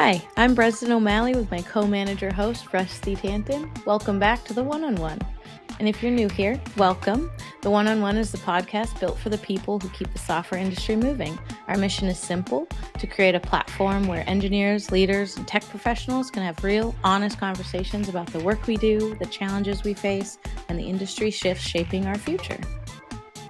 Hi, I'm Bresden O'Malley with my co-manager host, Rusty Tanton. Welcome back to The One-on-One. And if you're new here, welcome. The One-on-One is the podcast built for the people who keep the software industry moving. Our mission is simple: to create a platform where engineers, leaders, and tech professionals can have real, honest conversations about the work we do, the challenges we face, and the industry shifts shaping our future.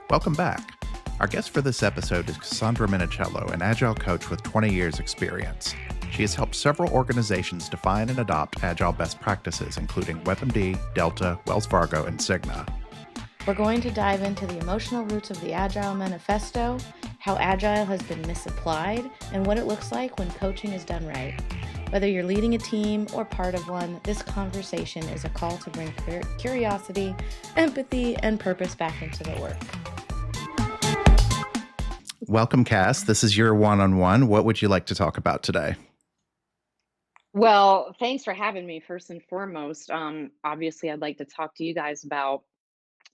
Welcome back. Our guest for this episode is Casandra Minichiello, an Agile coach with 20 years experience. She has helped several organizations define and adopt Agile best practices, including WebMD, Delta, Wells Fargo, and Cigna. We're going to dive into the emotional roots of the Agile Manifesto, how Agile has been misapplied, and what it looks like when coaching is done right. Whether you're leading a team or part of one, this conversation is a call to bring curiosity, empathy, and purpose back into the work. Welcome, Cass. This is your one-on-one. What would you like to talk about today? Well, thanks for having me first and foremost. Obviously, I'd like to talk to you guys about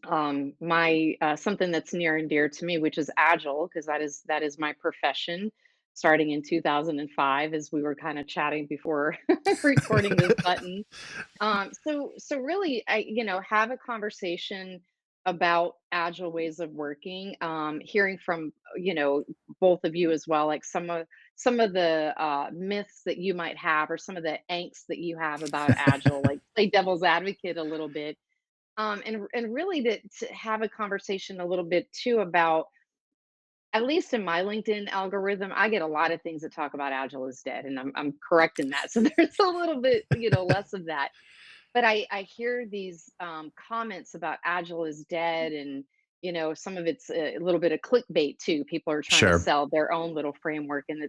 my something that's near and dear to me, which is Agile, because that is my profession. Starting in 2005, as we were kind of chatting before recording this button. So really, have a conversation about Agile ways of working. Hearing from both of you as well, like some of the myths that you might have, or some of the angst that you have about Agile, like play devil's advocate a little bit, and really to have a conversation a little bit too about, at least in my LinkedIn algorithm, I get a lot of things that talk about Agile is dead, and I'm correcting that. So there's a little bit, less of that. But I hear these comments about Agile is dead, and some of it's a little bit of clickbait too. People are trying to Sure. sell their own little framework, and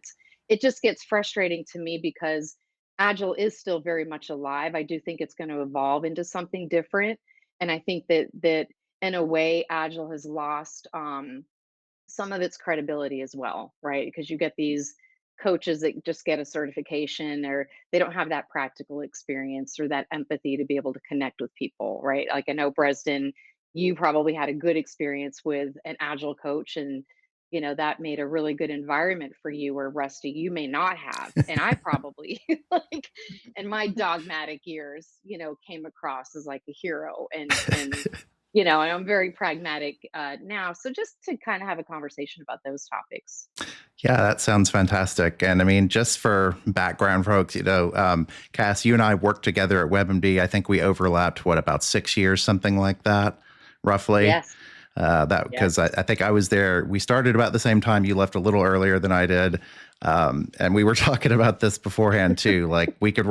it just gets frustrating to me because Agile is still very much alive. I do think it's going to evolve into something different, and I think that in a way, Agile has lost some of its credibility as well, right? Because you get these coaches that just get a certification, or they don't have that practical experience or that empathy to be able to connect with people, right? Like, I know, Bresden, you probably had a good experience with an Agile coach, and that made a really good environment for you, where, Rusty, you may not have. And I probably like, in my dogmatic years, came across as like a hero, and I'm very pragmatic now. So just to kind of have a conversation about those topics. Yeah, that sounds fantastic. And I mean, just for background folks, Cass, you and I worked together at WebMD. I think we overlapped, about 6 years, something like that, roughly. Yes. Because Yes. I think I was there. We started about the same time. You left a little earlier than I did. And we were talking about this beforehand too. Like, we could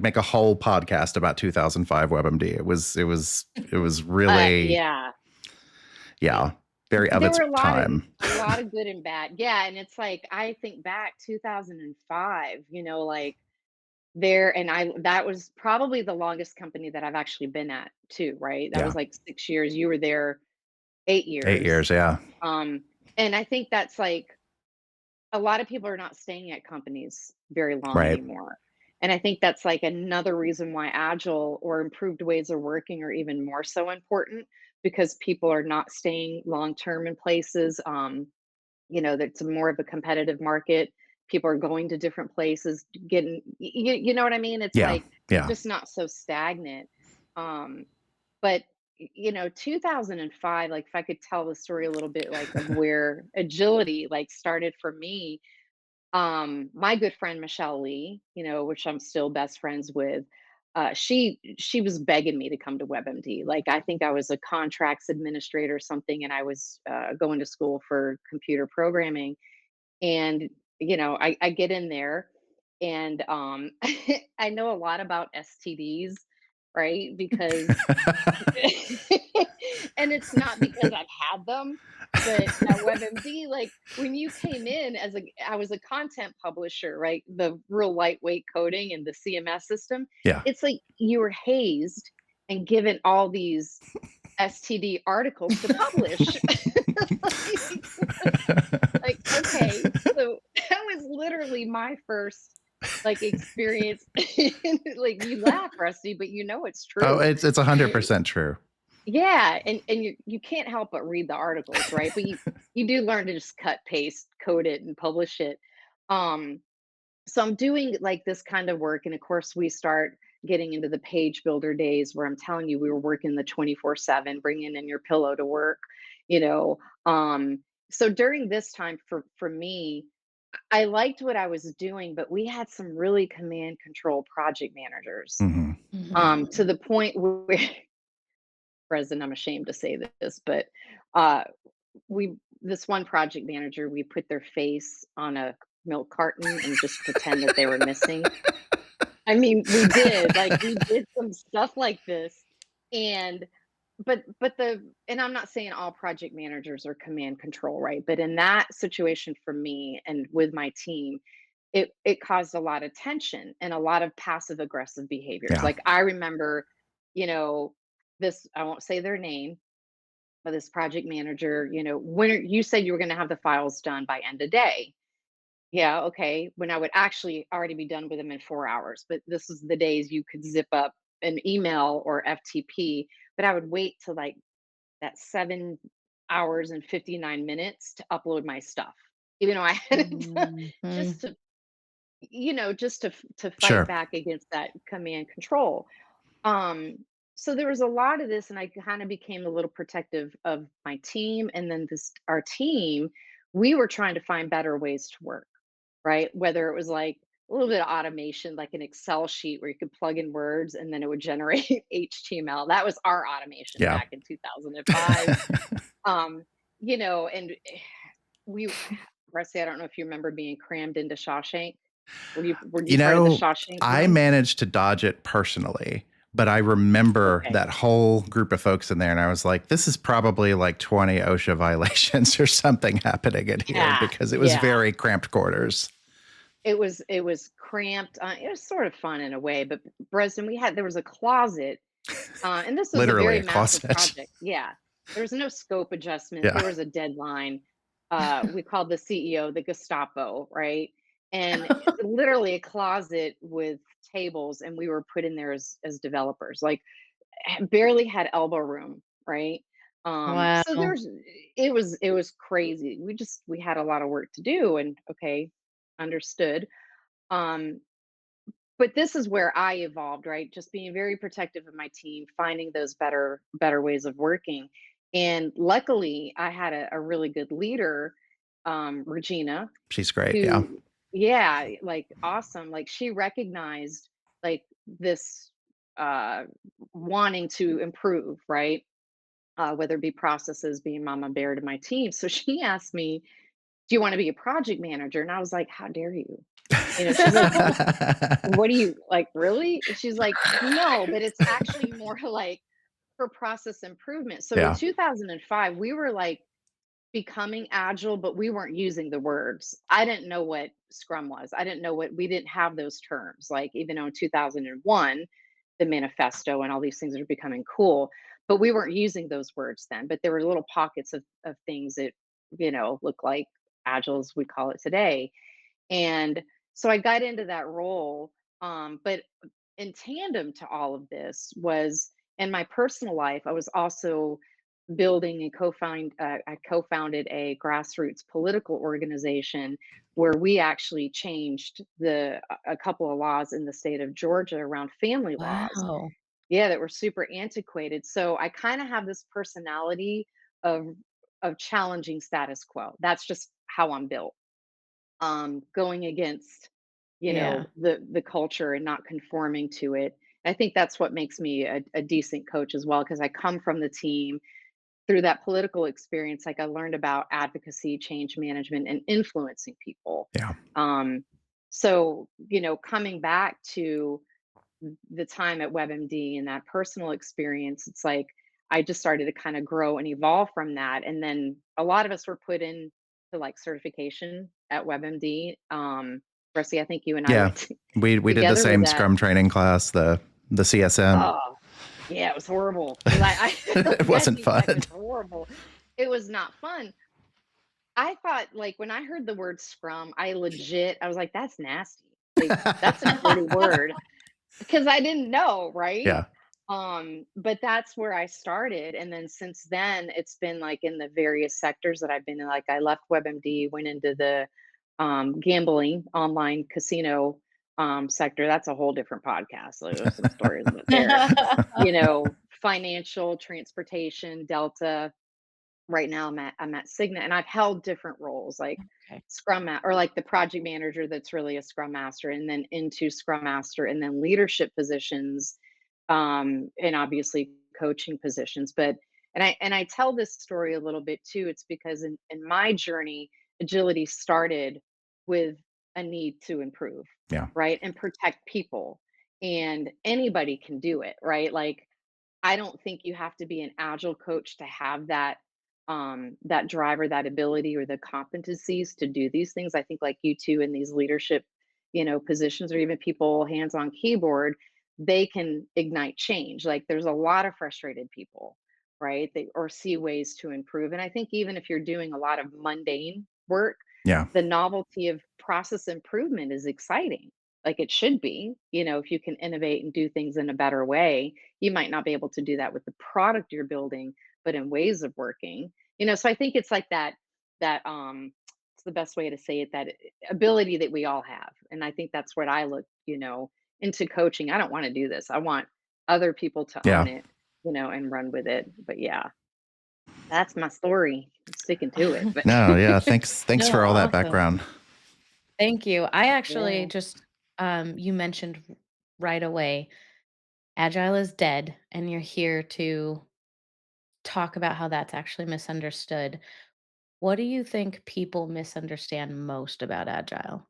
make a whole podcast about 2005 WebMD. It was really, Yeah. very of There its were time. a lot of good and bad. Yeah, and it's like, I think back 2005, like, there, and I that was probably the longest company that I've actually been at too, right? That Yeah. was like 6 years. You were there 8 8 years. years. Yeah. Um and I think that's like, a lot of people are not staying at companies very long Right. anymore. And I think that's like another reason why Agile or improved ways of working are even more so important, because people are not staying long term in places. That's more of a competitive market. People are going to different places, getting, you know what I mean? It's Yeah. like Yeah. just not so stagnant. Um, but 2005, like, if I could tell the story a little bit, like, of where agility like started for me. My good friend Michelle Lee, which I'm still best friends with, she was begging me to come to WebMD. Like, I think I was a contracts administrator or something, and I was going to school for computer programming. And I get in there, and I know a lot about STDs, right? Because and it's not because I've had them, but at WebMD, like, when you came in I was a content publisher, right? The real lightweight coding and the CMS system. Yeah. It's like you were hazed and given all these STD articles to publish. Like, okay, so that was literally my first like experience. Like, you laugh, Rusty, but it's Oh, true, it's right? 100% true. Yeah, and you can't help but read the articles, right? But you do learn to just cut, paste, code it, and publish it. Um, So I'm doing like this kind of work. And of course, we start getting into the page builder days where I'm telling you, we were working the 24/7, bringing in your pillow to work, you know. So during this time for me, I liked what I was doing, but we had some really command control project managers, Hmm. to the point where, President, I'm ashamed to say this, but uh, we this one project manager, we put their face on a milk carton and just pretend that they were missing. I mean, we did, like, we did some stuff like this, and but the and I'm not saying all project managers are command control, right? But in that situation for me and with my team, it caused a lot of tension and a lot of passive aggressive behaviors. Yeah. Like, I remember, you know, this I won't say their name, but this project manager, when you said you were gonna have the files done by end of day. Yeah, okay. When I would actually already be done with them in 4 hours, but this is the days you could zip up an email or FTP, but I would wait till, like, that 7 hours and 59 minutes to upload my stuff, even though I had it done Mhm. just to just to fight Sure. back against that command control. Um, so there was a lot of this, and I kind of became a little protective of my team. And then our team, we were trying to find better ways to work, right? Whether it was like a little bit of automation, like an Excel sheet where you could plug in words and then it would generate HTML. That was our automation Yeah. back in 2005. Um, and we, Rusty, I don't know if you remember being crammed into Shawshank. Were you You part of the know, Shawshank I room? managed to dodge it personally, but I remember Okay. that whole group of folks in there, and I was like, this is probably like 20 OSHA violations or something happening in here Yeah. because it was Yeah. very cramped quarters. It was cramped. It was sort of fun in a way, but Breston, there was a closet, and this was a Literally very a massive closet. project. Yeah, there was no scope adjustment. Yeah. There was a deadline. We called the CEO the Gestapo, right? And literally a closet with tables, and we were put in there as developers. Like, barely had elbow room, right? So Wow. it was crazy. We had a lot of work to do, and okay, understood. Um, but this is where I evolved, right? Just being very protective of my team, finding those better ways of working. And luckily, I had a really good leader, Regina, She's great. Yeah. who, yeah, like, awesome. Like, she recognized, like, this uh wanting to improve, right? Whether it be processes, being mama bear to my team. So she asked me, "Do you want to be a project manager?" And I was like, "How dare you?" She's like, "What do you like, really?" And she's like, "No, but it's actually more like for process improvement." So in Yeah. 2005, we were like becoming agile, but we weren't using the words. I didn't know what Scrum was. I didn't know we didn't have those terms. Like, even though in 2001, the manifesto and all these things are becoming cool, but we weren't using those words then. But there were little pockets of things that, look like agile as we call it today. And so I got into that role. But in tandem to all of this was in my personal life, I was also building and I co-founded a grassroots political organization where we actually changed a couple of laws in the state of Georgia around family laws. Wow. Yeah, that were super antiquated. So I kind of have this personality of challenging status quo. That's just how I'm built. Going against, Yeah. the culture and not conforming to it. I think that's what makes me a decent coach as well, because I come from the team through that political experience. Like, I learned about advocacy, change management, and influencing people. Yeah. Um, so, coming back to the time at WebMD and that personal experience, it's like I just started to kind of grow and evolve from that. And then a lot of us were put in to, like, certification at WebMD. Rusty, I think you and I Yeah. went We did the together with same that. Scrum training class, the CSM. Oh, yeah, it was horrible. Because I It wasn't Betty's like, fun. it's horrible. It was not fun. I thought, like, when I heard the word scrum, I was like, that's nasty. Like, that's a dirty word, because I didn't know, right? Yeah. But that's where I started. And then since then, it's been like in the various sectors that I've been in. Like, I left WebMD, went into the gambling, online casino sector. That's a whole different podcast. So there's some stories about there. Financial, transportation, Delta. Right now I'm at Cigna, and I've held different roles like Okay. or like the project manager that's really a scrum master, and then into scrum master, and then leadership positions, and obviously coaching positions. But and I tell this story a little bit too. It's because in my journey, agility started with a need to improve, Yeah. right? And protect people. And anybody can do it, right? Like I don't think you have to be an agile coach to have that drive or that ability or the competencies to do these things. I think like you two in these leadership, positions, or even people hands on keyboard, they can ignite change. Like there's a lot of frustrated people, right? They or see ways to improve. And I think even if you're doing a lot of mundane work, Yeah. the novelty of process improvement is exciting. Like it should be, if you can innovate and do things in a better way. You might not be able to do that with the product you're building, but in ways of working. So I think it's like that it's the best way to say it, that ability that we all have. And I think that's what I look, into coaching. I don't want to do this. I want other people to Yeah. own it, and run with it. But yeah, that's my story. I'm sticking to it. But No, yeah. Thanks No, for all that awesome. background. Thank you. I actually yeah. just, you mentioned right away, Agile is dead, and you're here to talk about how that's actually misunderstood. What do you think people misunderstand most about Agile?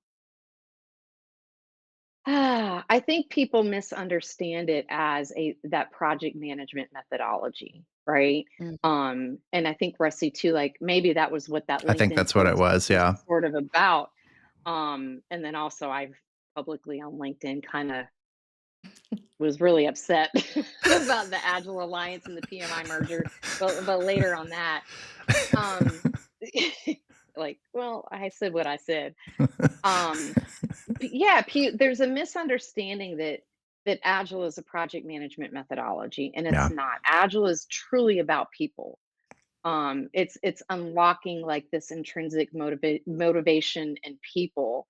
I think people misunderstand it as a that project management methodology, right? Mm. And I think Rusty too, like maybe that was what that I think LinkedIn that's what it post was. was Yeah. sort of about. And then also I've publicly on LinkedIn kind of was really upset about the Agile Alliance and the PMI merger, but later on that, um, like, well, I said what I said. Um, yeah, there's a misunderstanding that Agile is a project management methodology, and it's Yeah. not. Agile is truly about people. It's unlocking like this intrinsic motivation in people.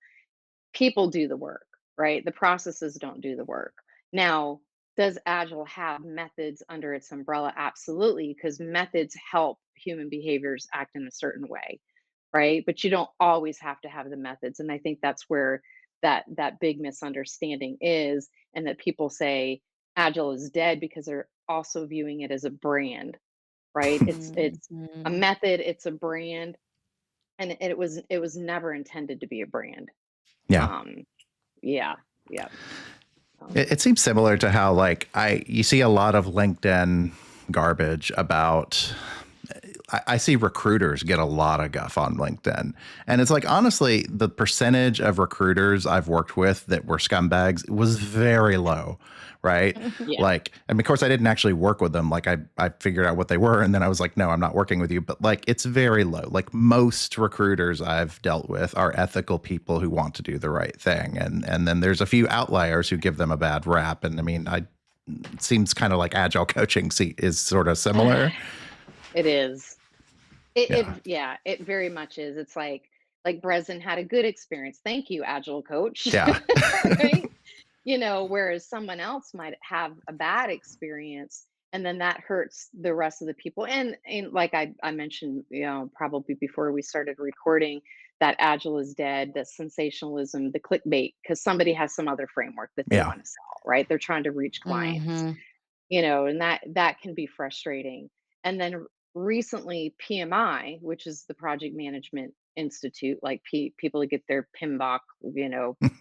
People do the work, right? The processes don't do the work. Now, does Agile have methods under its umbrella? Absolutely, because methods help human behaviors act in a certain way, right? But you don't always have to have the methods. And I think that's where that big misunderstanding is, and that people say Agile is dead because they're also viewing it as a brand, right? It's a Mhm. method, it's a brand, and it was never intended to be a brand. Yeah. Um, yeah, yeah. It seems similar to how you see a lot of LinkedIn garbage about. I see recruiters get a lot of guff on LinkedIn. And it's like, honestly, the percentage of recruiters I've worked with that were scumbags was very low, right? Yeah. And of course, I didn't actually work with them. I figured out what they were. And then I was like, no, I'm not working with you. But it's very low. Like most recruiters I've dealt with are ethical people who want to do the right thing. And then there's a few outliers who give them a bad rap. And I mean, it seems kind of like Agile coaching is sort of similar. It is. It Yeah. it yeah, it very much is. It's like Breslin had a good experience. Thank you, Agile coach. Yeah. Right? Whereas someone else might have a bad experience, and then that hurts the rest of the people. And like I mentioned, probably before we started recording, that Agile is dead, the sensationalism, the clickbait, because somebody has some other framework that they Yeah. want to sell, right? They're trying to reach clients, Mhm. and that can be frustrating. And then recently PMI, which is the Project Management Institute, like people that get their PMBOK,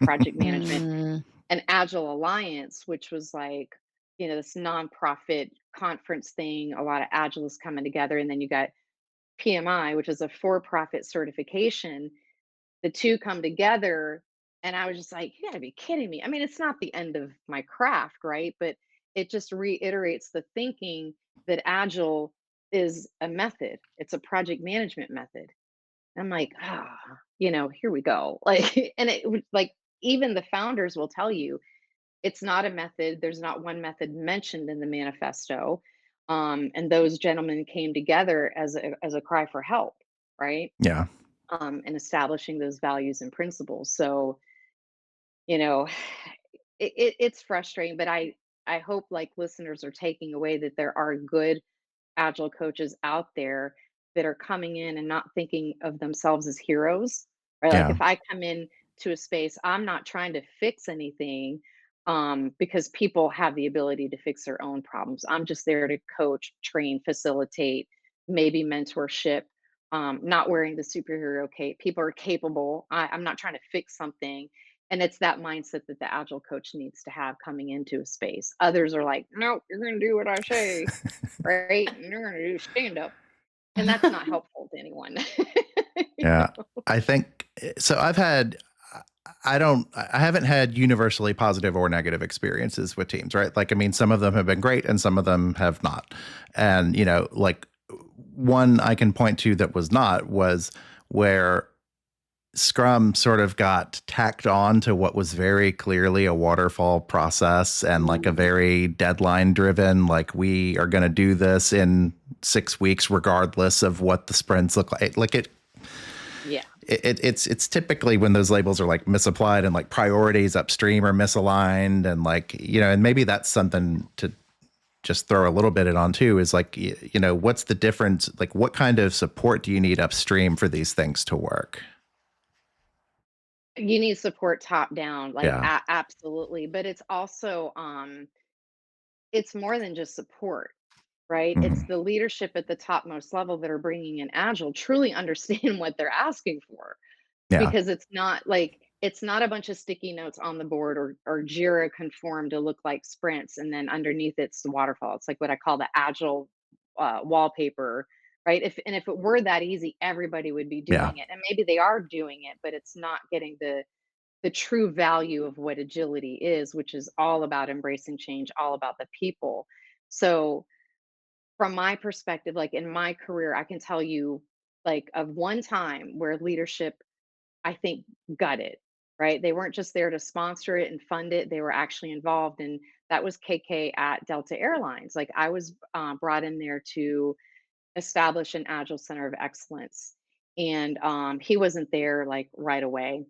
project management, Mm. and Agile Alliance, which was like, this nonprofit conference thing, a lot of Agiles coming together. And then you got PMI, which is a for-profit certification. The two come together, and I was just like, you gotta be kidding me. I mean, it's not the end of my craft, right? But it just reiterates the thinking that Agile is a method, it's a project management method. I'm like, here we go. Like, and it was like, even the founders will tell you it's not a method. There's not one method mentioned in the manifesto. And those gentlemen came together as a cry for help, right? Yeah. and establishing those values and principles. So, you know, it's frustrating, but I hope like listeners are taking away that there are good agile coaches out there that are coming in and not thinking of themselves as heroes, right? Like Yeah. if I come in to a space, I'm not trying to fix anything, because people have the ability to fix their own problems. I'm just there to coach, train, facilitate, maybe mentorship. Not wearing the superhero cape. People are capable. I'm not trying to fix something. And it's that mindset that the agile coach needs to have coming into a space. Others are like, nope, you're going to do what I say, right? And you're gonna do stand up. And that's not helpful to anyone. You Yeah. know? I think so. I haven't had universally positive or negative experiences with teams, right? Like, I mean, some of them have been great and some of them have not. And, like one I can point to that was not was where Scrum sort of got tacked on to what was very clearly a waterfall process and like a Mm, very deadline driven, like we are going to do this in 6 weeks, regardless of what the sprints look like. Like yeah. it's typically when those labels are like misapplied and like priorities upstream are misaligned and like, and maybe that's something to just throw a little bit it on too is like, what's the difference? Like what kind of support do you need upstream for these things to work? You need support top down, like Yeah. absolutely. But it's also it's more than just support, right? It's Mhm. the leadership at the topmost level that are bringing in agile truly understand what they're asking for. Yeah. Because it's not like it's not a bunch of sticky notes on the board or Jira conformed to look like sprints, and then underneath it's the waterfall. It's like what I call the agile wallpaper, right? If it were that easy, everybody would be Yeah. doing it, and maybe they are doing it, but it's not getting the true value of what agility is, which is all about embracing change, all about the people. So from my perspective, like in my career, I can tell you like of one time where leadership I think, got it, right? They weren't just there to sponsor it and fund it, they were actually involved, and that was KK at Delta Airlines. Like, I was, brought in there to establish an Agile Center of Excellence, and, he wasn't there, like, right away,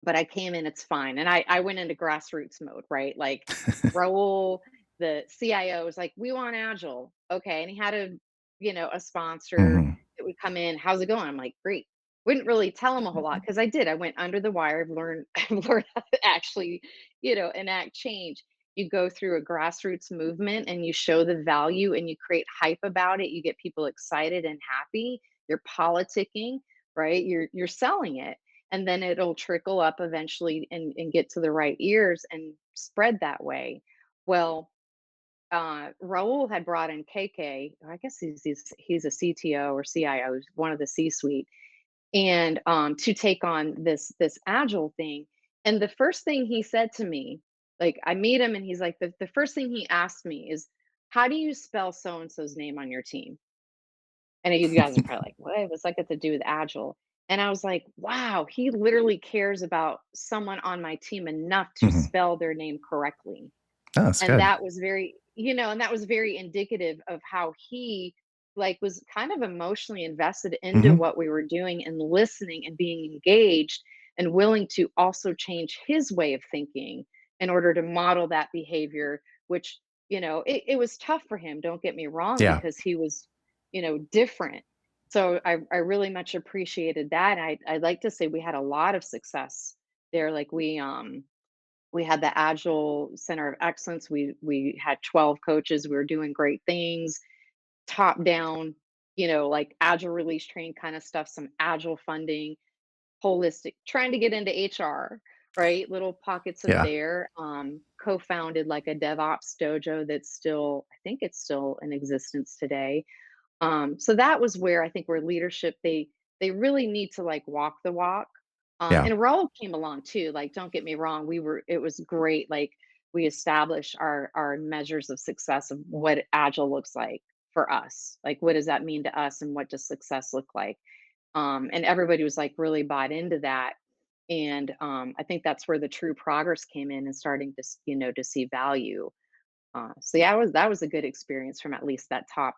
but I came in, it's fine, and I went into grassroots mode, right? Like, Raul, the CIO, was like, "We want Agile." Okay, and he had a sponsor Mhm. that would come in, "How's it going?" I'm like, "Great." Wouldn't really tell him a whole lot because I did. I went under the wire. I've learned I've learned how to actually, enact change. You go through a grassroots movement and you show the value and you create hype about it. You get people excited and happy. You're politicking, right? You're selling it, and then it'll trickle up eventually and get to the right ears and spread that way. Well, Raul had brought in KK. I guess he's a CTO or CIO, he's one of the C-suite, and to take on this agile thing. And the first thing he said to me, like I meet him, and he's like, the first thing he asked me is, "How do you spell so and so's name on your team?" And you guys are probably like, "What? What's that got to do with agile?" And I was like, "Wow, he literally cares about someone on my team enough to Mhm. spell their name correctly." Oh, that's And good. that was very and that was very indicative of how he, like, was kind of emotionally invested into Mhm. what we were doing and listening and being engaged and willing to also change his way of thinking in order to model that behavior, which, it was tough for him, don't get me wrong, Yeah. because he was, different. So I really much appreciated that. I'd like to say we had a lot of success there. Like we had the Agile Center of Excellence. We had 12 coaches. We were doing great things, top down, like Agile release train kind of stuff, some Agile funding, holistic, trying to get into HR, right? Little pockets of Yeah. there. Co-founded like a DevOps dojo that's still, I think it's still in existence today. So that was where I think where leadership they really need to like walk the walk. Yeah. And Raul came along too. Like, don't get me wrong, it was great. Like we established our measures of success of what agile looks like for us. Like what does that mean to us and what does success look like? And everybody was like really bought into that. And I think that's where the true progress came in and starting to to see value. So yeah, that was a good experience from at least that top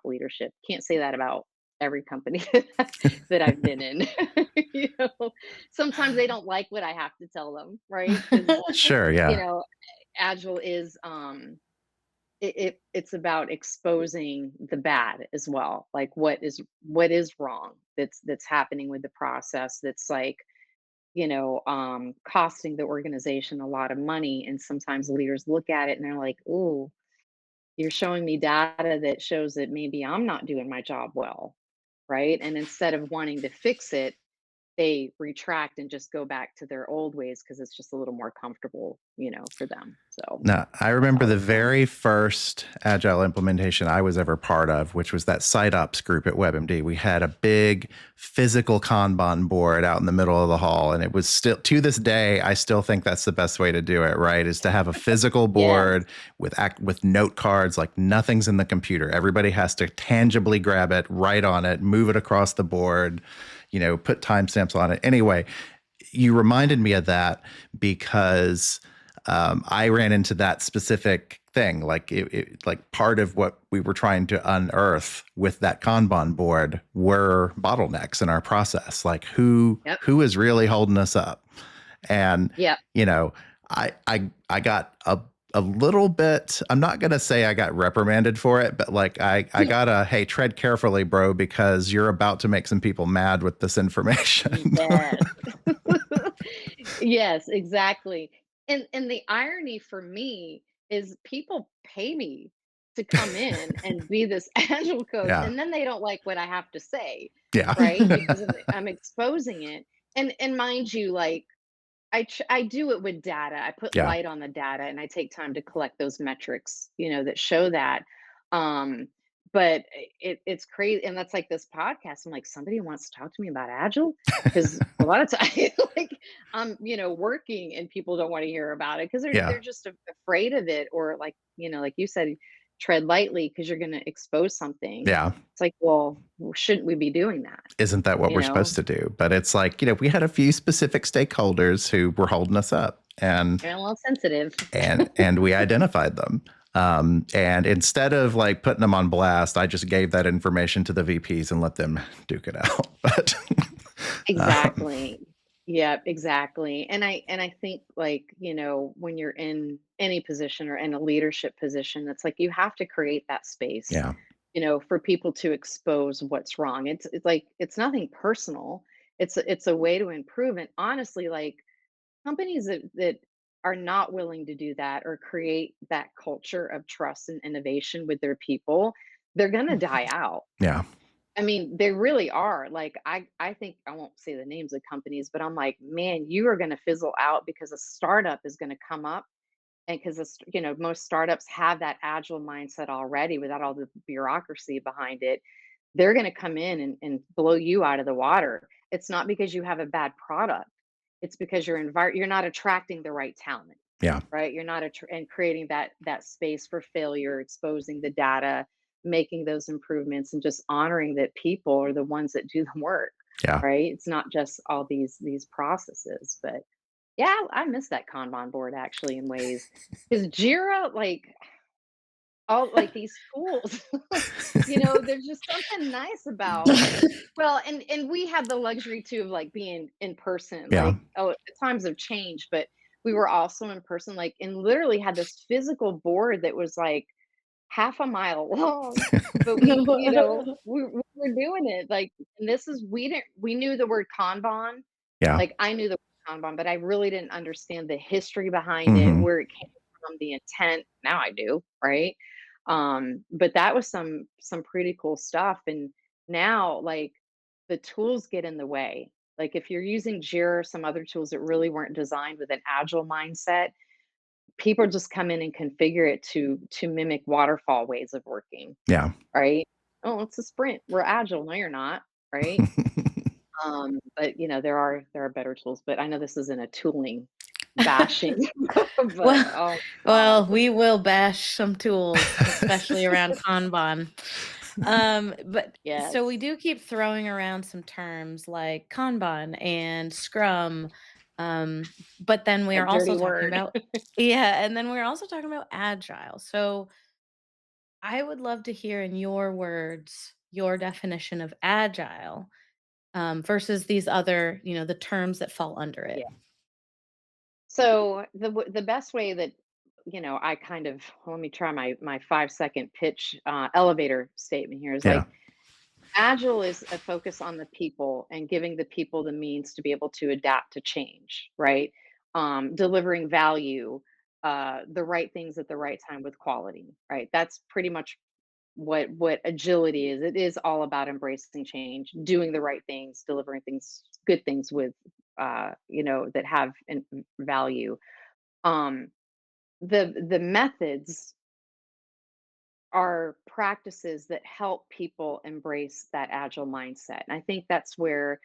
leadership. Can't say that about every company that I've been in. You know, sometimes they don't like what I have to tell them, right? Because Sure, you yeah. know, agile is it's about exposing the bad as well, like what is wrong that's happening with the process that's like costing the organization a lot of money. And sometimes leaders look at it and they're like, "Ooh, you're showing me data that shows that maybe I'm not doing my job well." Right. And instead of wanting to fix it, they retract and just go back to their old ways because it's just a little more comfortable, for them. So No, I that's remember the always fun. very first Agile implementation I was ever part of, which was that site ops group at WebMD. We had a big physical Kanban board out in the middle of the hall. And it was still, to this day, I still think that's the best way to do it, right? Is to have a physical Yes. board with note cards, like nothing's in the computer. Everybody has to tangibly grab it, write on it, move it across the board, put timestamps on it. Anyway, you reminded me of that because I ran into that specific thing. Like like part of what we were trying to unearth with that Kanban board were bottlenecks in our process. Like Yep. who is really holding us up? And Yep. you know, I got a little bit. I'm not gonna say I got reprimanded for it, but like I got a hey, tread carefully, bro, because you're about to make some people mad with this information. Yes. Yes, exactly. And the irony for me is people pay me to come in and be this agile coach, Yeah, and then they don't like what I have to say, yeah, right? Because I'm exposing it. And mind you, like I do it with data. I put yeah. light on the data and I take time to collect those metrics, that show that. Um, but it's crazy. And that's like this podcast. I'm like, somebody wants to talk to me about Agile? Because a lot of times, like I'm, working and people don't want to hear about it because they're Yeah. they're just afraid of it, or like, like you said, tread lightly because you're gonna expose something. Yeah. It's like, well, shouldn't we be doing that? Isn't that what You we're know? supposed to do? But it's like, we had a few specific stakeholders who were holding us up They're a little sensitive. and we identified them. And instead of like putting them on blast, I just gave that information to the VPs and let them duke it out. But um, Exactly. Yeah, exactly. And I think like, when you're in any position or in a leadership position, it's like you have to create that space, yeah, for people to expose what's wrong. It's like it's nothing personal. It's a way to improve. And honestly, like companies that are not willing to do that or create that culture of trust and innovation with their people, they're gonna die out. yeah, I mean, they really are. Like, I think I won't say the names of companies, but I'm like, man, you are going to fizzle out because a startup is going to come up, and because most startups have that agile mindset already without all the bureaucracy behind it. They're going to come in and blow you out of the water. It's not because you have a bad product. It's because you're not attracting the right talent, yeah, right? You're not and creating that space for failure, exposing the data, making those improvements, and just honoring that people are the ones that do the work, yeah. right? It's not just all these processes. But yeah, I miss that Kanban board actually in ways, because Jira, like all like these tools, there's just something nice about. Well, and we had the luxury too of like being in person. Yeah. Like, oh, times have changed, but we were also in person, like, and literally had this physical board that was like half a mile long. But we were doing it like, and this is we knew the word Kanban. Yeah. Like I knew the word Kanban, but I really didn't understand the history behind it, Hmm. where it came from, the intent. Now I do, right? But that was some pretty cool stuff. And now, like, the tools get in the way. Like if you're using Jira or some other tools that really weren't designed with an agile mindset, people just come in and configure it to mimic waterfall ways of working, Yeah. right? Oh, it's a sprint. We're agile. No, you're not, right? But there are better tools. But I know this isn't a tooling bashing, but Well, oh well, god, we will bash some tools, especially around Kanban. But so we yes, do keep throwing around some terms like Kanban and Scrum. But then we are that also dirty talking word. about, yeah, and then we're also talking about Agile. So I would love to hear in your words, your definition of agile versus these other, the terms that fall under it. So the best way that I kind of, let me try my 5 second pitch elevator statement here is Yeah. like agile is a focus on the people and giving the people the means to be able to adapt to change, right? Delivering value, the right things at the right time with quality, right? That's pretty much what agility is. It is all about embracing change, doing the right things, delivering things, good things with that have value. um the methods are practices that help people embrace that agile mindset, and I think that's where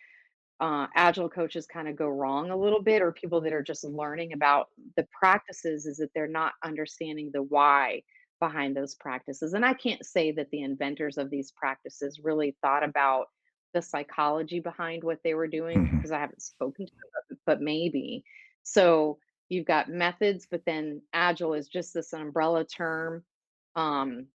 agile coaches kind of go wrong a little bit, or people that are just learning about the practices, is that they're not understanding the why behind those practices. And I can't say that the inventors of these practices really thought about the psychology behind what they were doing, Hmm. because I haven't spoken to them, but maybe. So you've got methods, but then agile is just this umbrella term. um,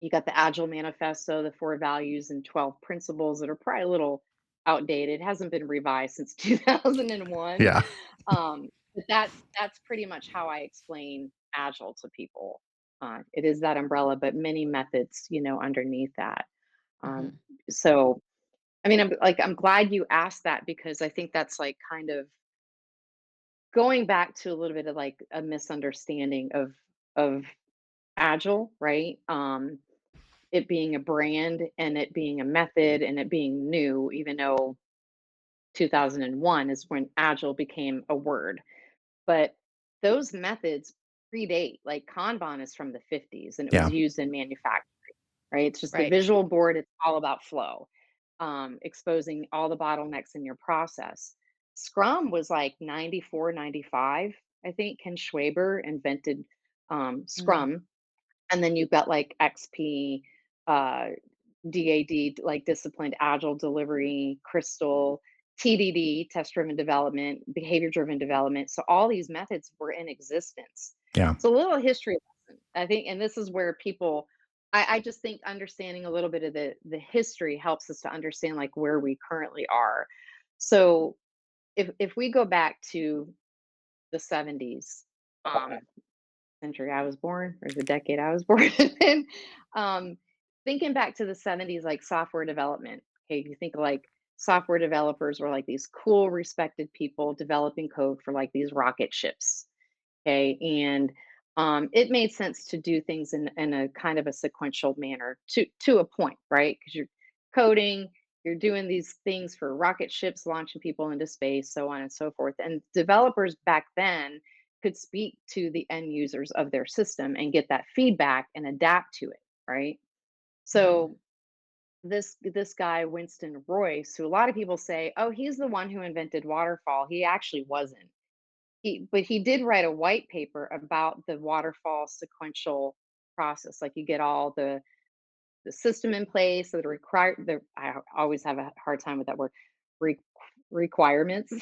you got the Agile Manifesto, the 4 values and 12 principles that are probably a little outdated. It hasn't been revised since 2001. Yeah. But that's pretty much how I explain Agile to people. It is that umbrella, but many methods, underneath that. Um, Mhm. so, I mean, I'm glad you asked that, because I think that's like kind of going back to a little bit of like a misunderstanding of Agile, right? It being a brand and it being a method and it being new, even though 2001 is when agile became a word. But those methods predate, like Kanban is from the 50s and it was Yeah. used in manufacturing, right? It's just the Right. visual board, it's all about flow, exposing all the bottlenecks in your process. Scrum was like 94, 95. I think Ken Schwaber invented Mm. Scrum. And then you've got like XP, uh, DAD, like disciplined agile delivery, Crystal, TDD, test driven development, behavior driven development. So all these methods were in existence. Yeah. So a little history lesson, I think, and this is where people, I just think understanding a little bit of the history helps us to understand like where we currently are. So if we go back to the 70s, century I was born, or the decade I was born in. um, Thinking back to the 70s, like software development. Okay, you think like software developers were like these cool, respected people developing code for like these rocket ships. Okay, and it made sense to do things in a kind of a sequential manner to a point, right? Because you're coding, you're doing these things for rocket ships, launching people into space, so on and so forth. And developers back then could speak to the end users of their system and get that feedback and adapt to it, right? Mhm. So this guy Winston Royce, who a lot of people say, oh, he's the one who invented waterfall. He actually wasn't. But he did write a white paper about the waterfall sequential process. Like you get all the system in place that require the, I always have a hard time with that word, re, requirements.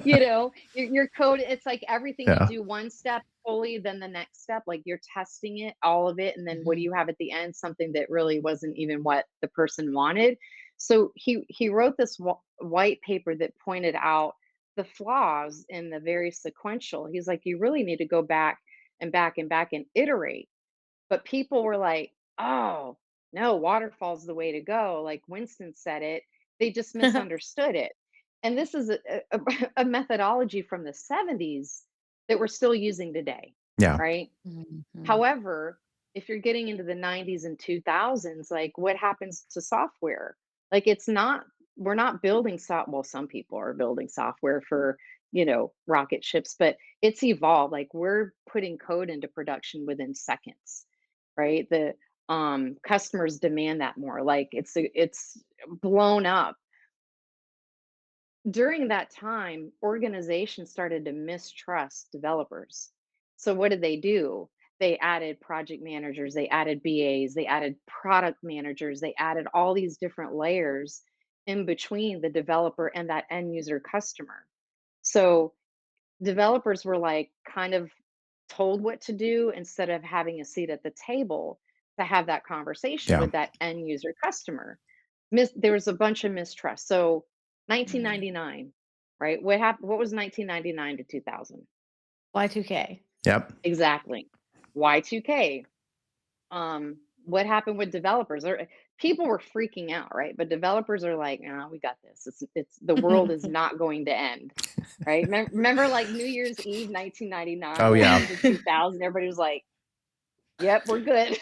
Your code, it's like everything you Yeah. do one step fully, then the next step, like you're testing it, all of it, and then what do Mhm. you have at the end? Something that really wasn't even what the person wanted. So he wrote this white paper that pointed out the flaws in the very sequential. He's like, you really need to go back and back and back and iterate. But people were like, "Oh, no, waterfall's the way to go." Like Winston said it, they just misunderstood it. And this is a methodology from the 70s that we're still using today, Yeah. right? Mhm. However, if you're getting into the 90s and 2000s, like what happens to software? Like it's not, we're not building well, some people are building software for, rocket ships, but it's evolved. Like we're putting code into production within seconds, right? The customers demand that more. Like it's blown up. During that time, organizations started to mistrust developers. So what did they do? They added project managers, they added BAs, they added product managers, they added all these different layers in between the developer and that end user customer. So developers were like kind of told what to do instead of having a seat at the table. to have that conversation Yeah. with that end user customer. There was a bunch of mistrust. So Mm. 1999, right? What happened? What was 1999 to 2000? Y2K. Yep. Exactly. Y2K. What happened with developers? Or people were freaking out, right? But developers are like, "No, we got this. It's the world is not going to end." Right? Remember like New Year's Eve 1999 Oh going yeah. into 2000, everybody was like, "Yep, we're good."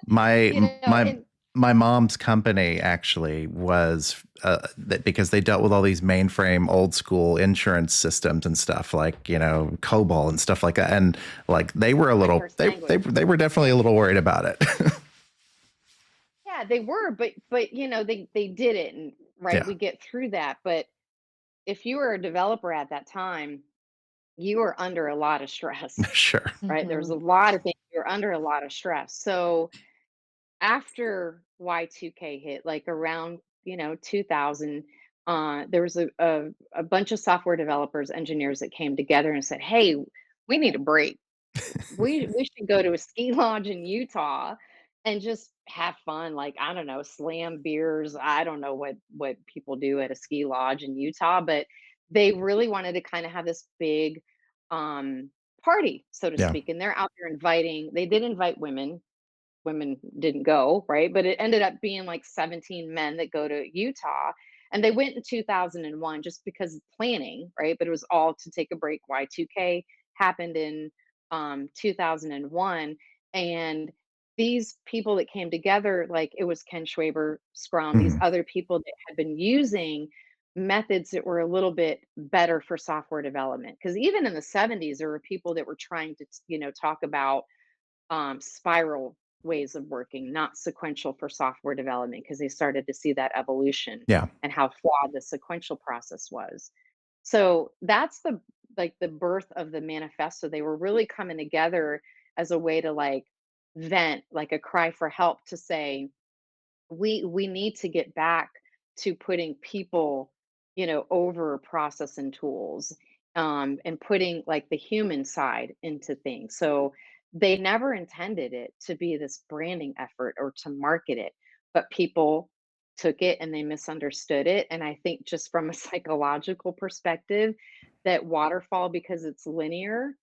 My You know, my and my mom's company actually was that because they dealt with all these mainframe old school insurance systems and stuff like, COBOL and stuff like that. And like they were a I little hear sanguine. they were definitely a little worried about it. Yeah, they were, but they did it, and right, Yeah. we get through that. But if you were a developer at that time, you were under a lot of stress, Sure. right? There was a Mhm. lot of things, you're under a lot of stress. So after Y2K hit, like around 2000, there was a bunch of software developers, engineers that came together and said, "Hey, we need a break. We should go to a ski lodge in Utah and just have fun. Like, I don't know, slam beers. I don't know what people do at a ski lodge in Utah, but they really wanted to kind of have this big um party, so to Yeah. speak. And they're out there inviting, they did invite women. Women didn't go, right? But it ended up being like 17 men that go to Utah. And they went in 2001 just because of planning, right? But it was all to take a break. Y2K happened in 2001. And these people that came together, like it was Ken Schwaber, Scrum, these Mhm. other people that had been using methods that were a little bit better for software development. Because even in the 70s, there were people that were trying to, talk about spiral ways of working, not sequential for software development, because they started to see that evolution Yeah. and how flawed the sequential process was. So that's the birth of the manifesto. They were really coming together as a way to like vent, like a cry for help, to say, we need to get back to putting people, over process and tools, and putting like the human side into things. So they never intended it to be this branding effort or to market it, but people took it and they misunderstood it. And I think just from a psychological perspective, that waterfall, because it's linear,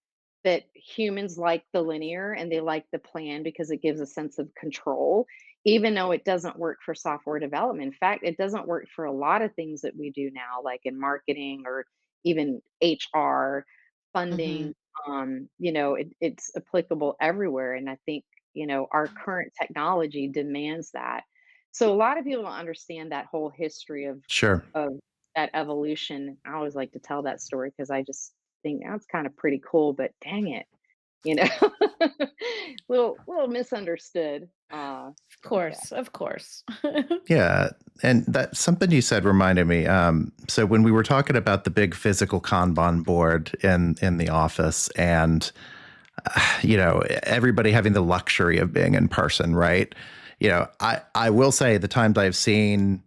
that humans like the linear and they like the plan because it gives a sense of control, even though it doesn't work for software development. In fact, it doesn't work for a lot of things that we do now, like in marketing or even HR, Mhm. funding. It's applicable everywhere. And I think, our current technology demands that. So a lot of people don't understand that whole history Sure. of that evolution. I always like to tell that story because I just think that's kind of pretty cool, but dang it, you know, little misunderstood. Of So yeah. course, of course. Yeah, and that something you said reminded me. So when we were talking about the big physical Kanban board in the office, and everybody having the luxury of being in person, right? I will say the times I've seen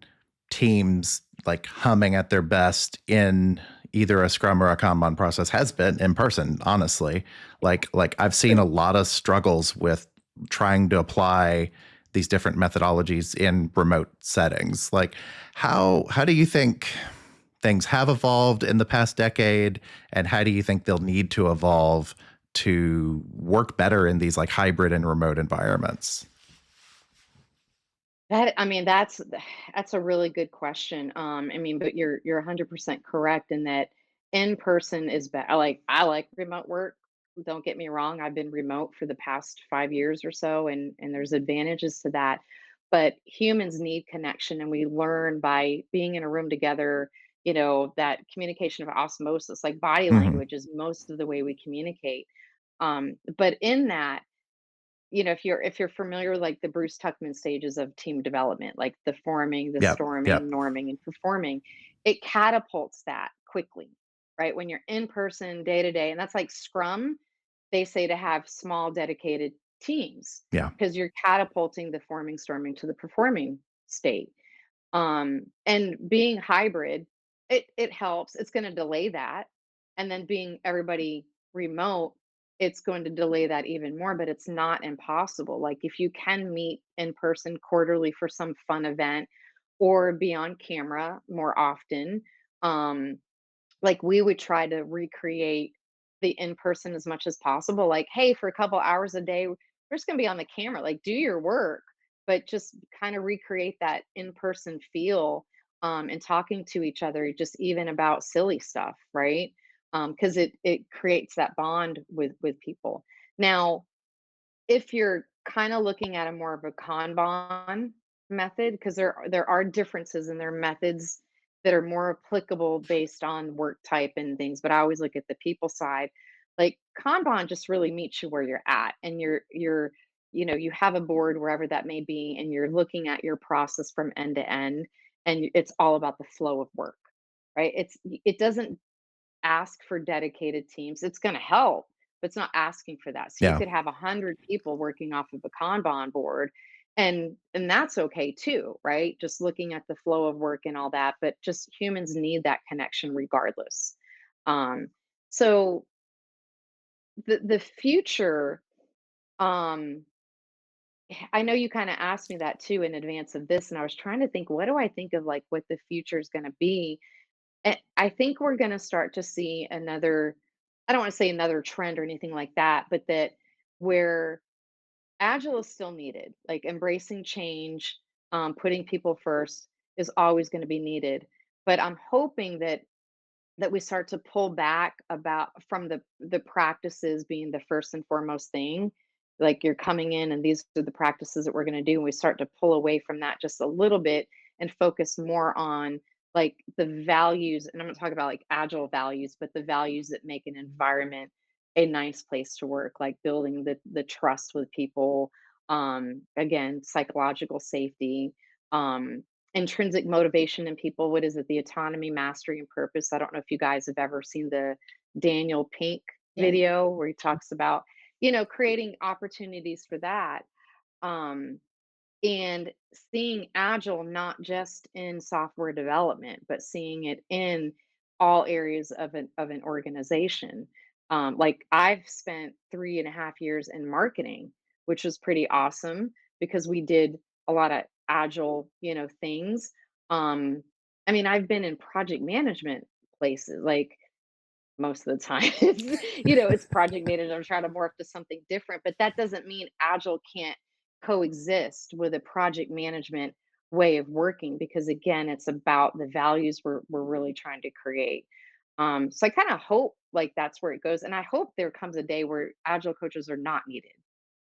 teams like humming at their best in either a Scrum or a Kanban process has been in person. Honestly, like I've seen a True. lot of struggles with trying to apply these different methodologies in remote settings. Like, how do you think things have evolved in the past decade, and how do you think they'll need to evolve to work better in these like hybrid and remote environments? I mean, that's a really good question. I mean, but you're 100% correct in that in person is better. I like remote work. Don't get me wrong. I've been remote for the past 5 years or so, and there's advantages to that. But humans need connection, and we learn by being in a room together. That communication of osmosis, like body Hmm. language, is most of the way we communicate. But in that, if you're familiar with like the Bruce Tuckman stages of team development, like the forming, the Yep. storming, Yep. norming, and performing, it catapults that quickly, right? When you're in person day to day, and that's like Scrum, they say to have small dedicated teams Yeah. because you're catapulting the forming, storming to the performing state. And being hybrid, it helps. It's going to delay that, and then being everybody remote. it's going to delay that even more, but it's not impossible. Like if you can meet in person quarterly for some fun event or be on camera more often, um, like we would try to recreate the in person as much as possible. Like, hey, for a couple hours a day, we're just going to be on the camera, like do your work, but just kind of recreate that in person feel, and talking to each other, just even about silly stuff, right? Because it creates that bond with people. Now, if you're kind of looking at a more of a Kanban method, because there are differences in their methods that are more applicable based on work type and things, but I always look at the people side. Like Kanban just really meets you where you're at, and you're you have a board wherever that may be, and you're looking at your process from end to end, and it's all about the flow of work, right? It doesn't ask for dedicated teams. It's going to help, but it's not asking for that. So you Yeah. could have 100 people working off of a Kanban board, and that's okay too, right? Just looking at the flow of work and all that, but just humans need that connection regardless. Um, so the future, um, I know you kind of asked me that too in advance of this, and I was trying to think, what do I think of like what the future is going to be? I think we're gonna start to see another, I don't wanna say another trend or anything like that, but that where agile is still needed, like embracing change, putting people first is always gonna be needed. But I'm hoping that we start to pull back about from the practices being the first and foremost thing. Like you're coming in and these are the practices that we're going to do, and we start to pull away from that just a little bit and focus more on like the values. And I'm not talking about like agile values, but the values that make an environment a nice place to work, like building the trust with people, again, psychological safety, um intrinsic motivation in people. What is it? The autonomy, mastery, and purpose. I don't know if you guys have ever seen the Daniel Pink Yeah. video where he talks about, creating opportunities for that. Um, and seeing agile not just in software development, but seeing it in all areas of an organization. Like I've spent 3.5 years in marketing, which was pretty awesome because we did a lot of agile, things. Um, I mean, I've been in project management places, like most of the time it's project management. I'm trying to morph to something different, but that doesn't mean agile can't coexist with a project management way of working, because again, it's about the values we're really trying to create. So I kind of hope like that's where it goes, and I hope there comes a day where agile coaches are not needed,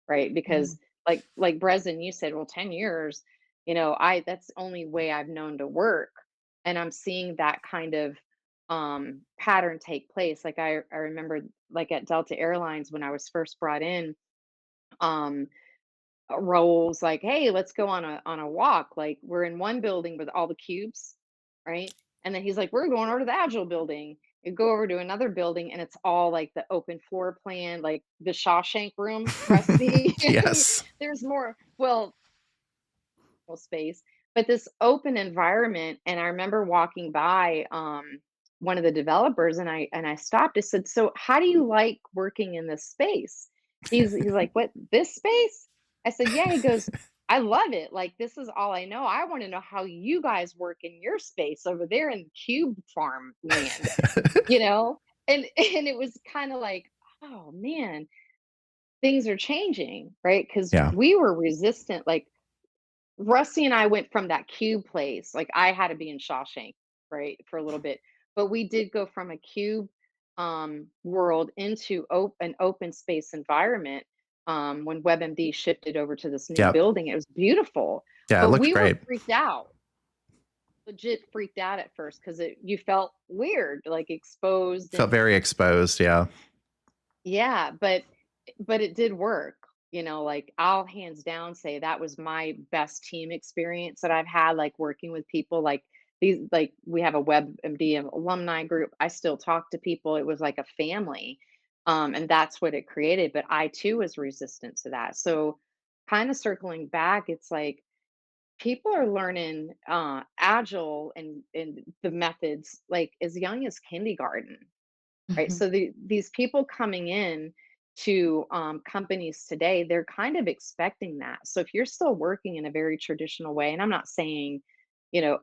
right? Because Mm. like Breslin, you said, well, 10 years, I that's the only way I've known to work. And I'm seeing that kind of pattern take place. Like I remember like at Delta Airlines when I was first brought in, um, roles like, hey, let's go on a walk. Like we're in one building with all the cubes, right? And then he's like, we're going over to the Agile building. You go over to another building and it's all like the open floor plan, like the Shawshank room, Rusty. Yes. There's more, well, space, but this open environment. And I remember walking by one of the developers, and I stopped. I said, "So how do you like working in this space?" He's like, "What, this space?" I said, "Yeah." He goes, "I love it. Like this is all I know. I want to know how you guys work in your space over there in cube farm land, you know?" And it was kind of like, oh man, things are changing, right? Because Yeah. we were resistant, like Rusty and I went from that cube place, like, I had to be in Shawshank, right, for a little bit, but we did go from a cube, world into an open space environment, when WebMD shifted over to this new Yep. building. It was beautiful, Yeah, it but looked we were great. freaked out, legit freaked out at first because you felt weird, like, exposed. Felt And very exposed. Yeah. yeah, but it did work. Like I'll hands down say that was my best team experience that I've had, like working with people like these, like we have a WebMD alumni group. I still talk to people. It was like a family. And that's what it created. But I too was resistant to that. So kind of circling back, it's like people are learning agile and the methods like as young as kindergarten, right? Mhm. So these people coming in, to companies today, they're kind of expecting that. So if you're still working in a very traditional way, and I'm not saying,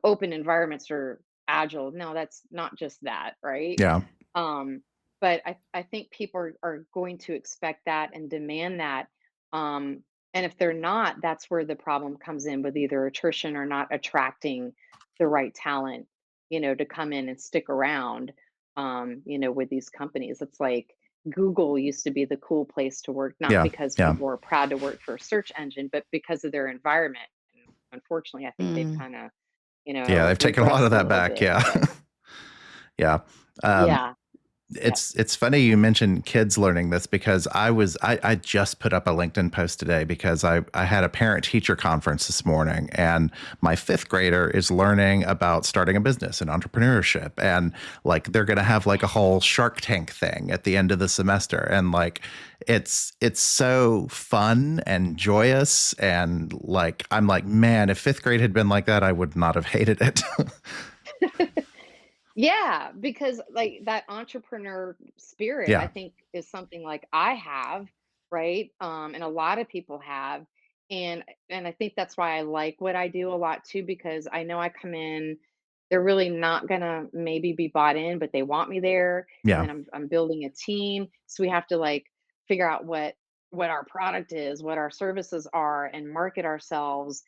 open environments are agile. No, that's not just that, right? Yeah. Um, but I think people are going to expect that and demand that. And if they're not, that's where the problem comes in with either attrition or not attracting the right talent, to come in and stick around, with these companies. It's like Google used to be the cool place to work, not Yeah. because Yeah. people were proud to work for a search engine, but because of their environment. And unfortunately, I think they've Mm. kind of, Yeah. They've taken a lot of regressed a that little back. bit. Yeah. But Yeah. Um, yeah, yeah. it's funny you mentioned kids learning this because I just put up a LinkedIn post today because I had a parent teacher conference this morning, and my fifth grader is learning about starting a business and entrepreneurship, and like they're gonna have like a whole Shark Tank thing at the end of the semester, and like it's so fun and joyous, and like I'm like, man, if fifth grade had been like that, I would not have hated it. Yeah, because like that entrepreneur spirit, I Yeah. think is something like I have, right? And a lot of people have. And I think that's why I like what I do a lot too, because I know I come in, they're really not gonna maybe be bought in, but they want me there. And Yeah. then I'm building a team. So we have to like figure out what our product is, what our services are, and market ourselves,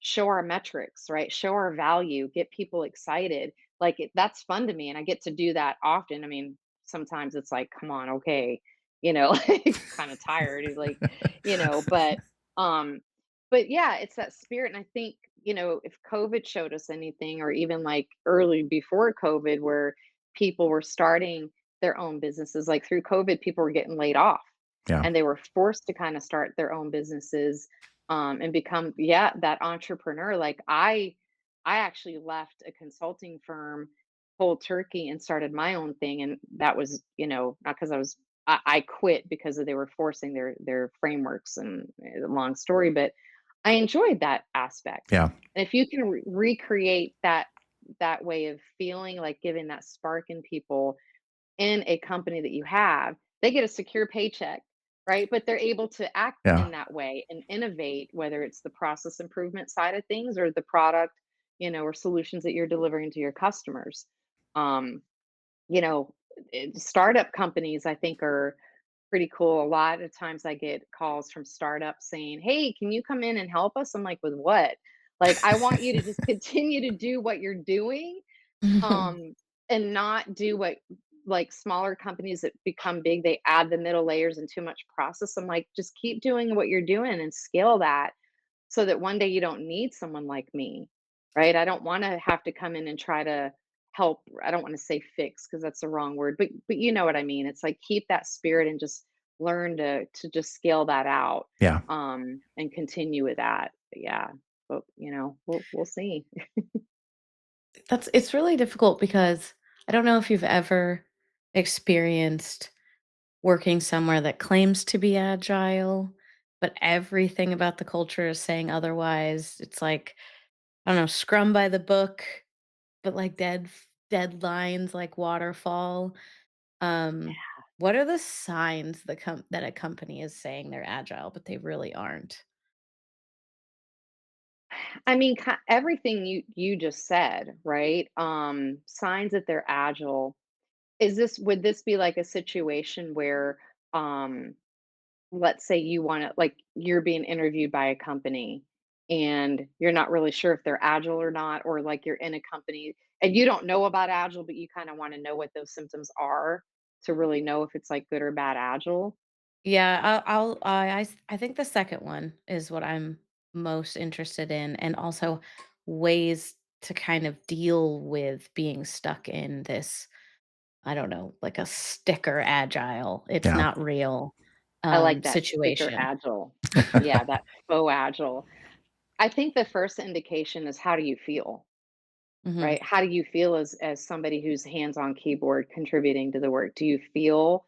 show our metrics, right? Show our value, get people excited, like, that's fun to me, and I get to do that often. I mean, sometimes it's like, "Come on, okay," like, kinda tired, like, you know, but, um but yeah, it's that spirit, and I think, if COVID showed us anything, or even, like, early before COVID where people were starting their own businesses, like, through COVID, people were getting laid off, Yeah. and they were forced to kinda start their own businesses, and become, yeah, that entrepreneur. Like, I actually left a consulting firm cold turkey and started my own thing, and that was, not because I quit because they were forcing their frameworks, and long story, but I enjoyed that aspect. Yeah. And if you can recreate that way of feeling, like giving that spark in people in a company that you have, they get a secure paycheck, right? But they're able to act Yeah. in that way and innovate, whether it's the process improvement side of things or the product, or solutions that you're delivering to your customers. Um, you know, Startup companies, I think, are pretty cool. A lot of times I get calls from startups saying, "Hey, can you come in and help us?" I'm like, "With what?" Like, I want you to just continue to do what you're doing, um, and not do what, like, smaller companies that become big, they add the middle layers and too much process. I'm like, just keep doing what you're doing and scale that so that one day you don't need someone like me, right? I don't want to have to come in and try to help. I don't want to say fix because that's the wrong word, but you know what I mean. It's like keep that spirit and just learn to just scale that out, Yeah. and continue with that. But yeah, but we'll see. It's really difficult because I don't know if you've ever experienced working somewhere that claims to be agile, but everything about the culture is saying otherwise. It's like, I don't know, scrum by the book, but like deadlines like waterfall. Um, what are the signs that a company is saying they're agile, but they really aren't? I mean, everything you just said, right? Signs that they're agile. Would this be like a situation where, um, let's say you want to, like, you're being interviewed by a company and you're not really sure if they're agile or not, or like you're in a company and you don't know about agile, but you kind of want to know what those symptoms are to really know if it's like good or bad agile. Yeah, I think the second one is what I'm most interested in, and also ways to kind of deal with being stuck in this, I don't know, like a sticker agile, it's Yeah. not real, I like that sticker situation. agile. Yeah, that faux agile. I think the first indication is how do you feel? Mhm. Right? How do you feel as somebody who's hands on keyboard contributing to the work? Do you feel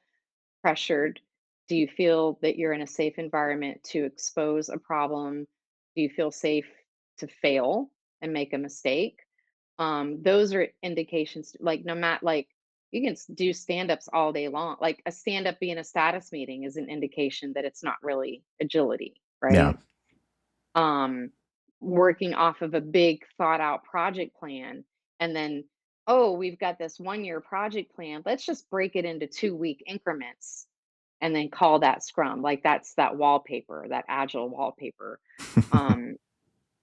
pressured? Do you feel that you're in a safe environment to expose a problem? Do you feel safe to fail and make a mistake? Those are indications, like, no matter, like, do stand-ups all day long. Like a stand-up being a status meeting is an indication that it's not really agility, Yeah. right? um, Working off of a big thought out project plan, and then, oh, we've got this 1 year project plan. Let's just break it into 2 week increments and then call that Scrum. Like that's that wallpaper, that agile wallpaper. Um,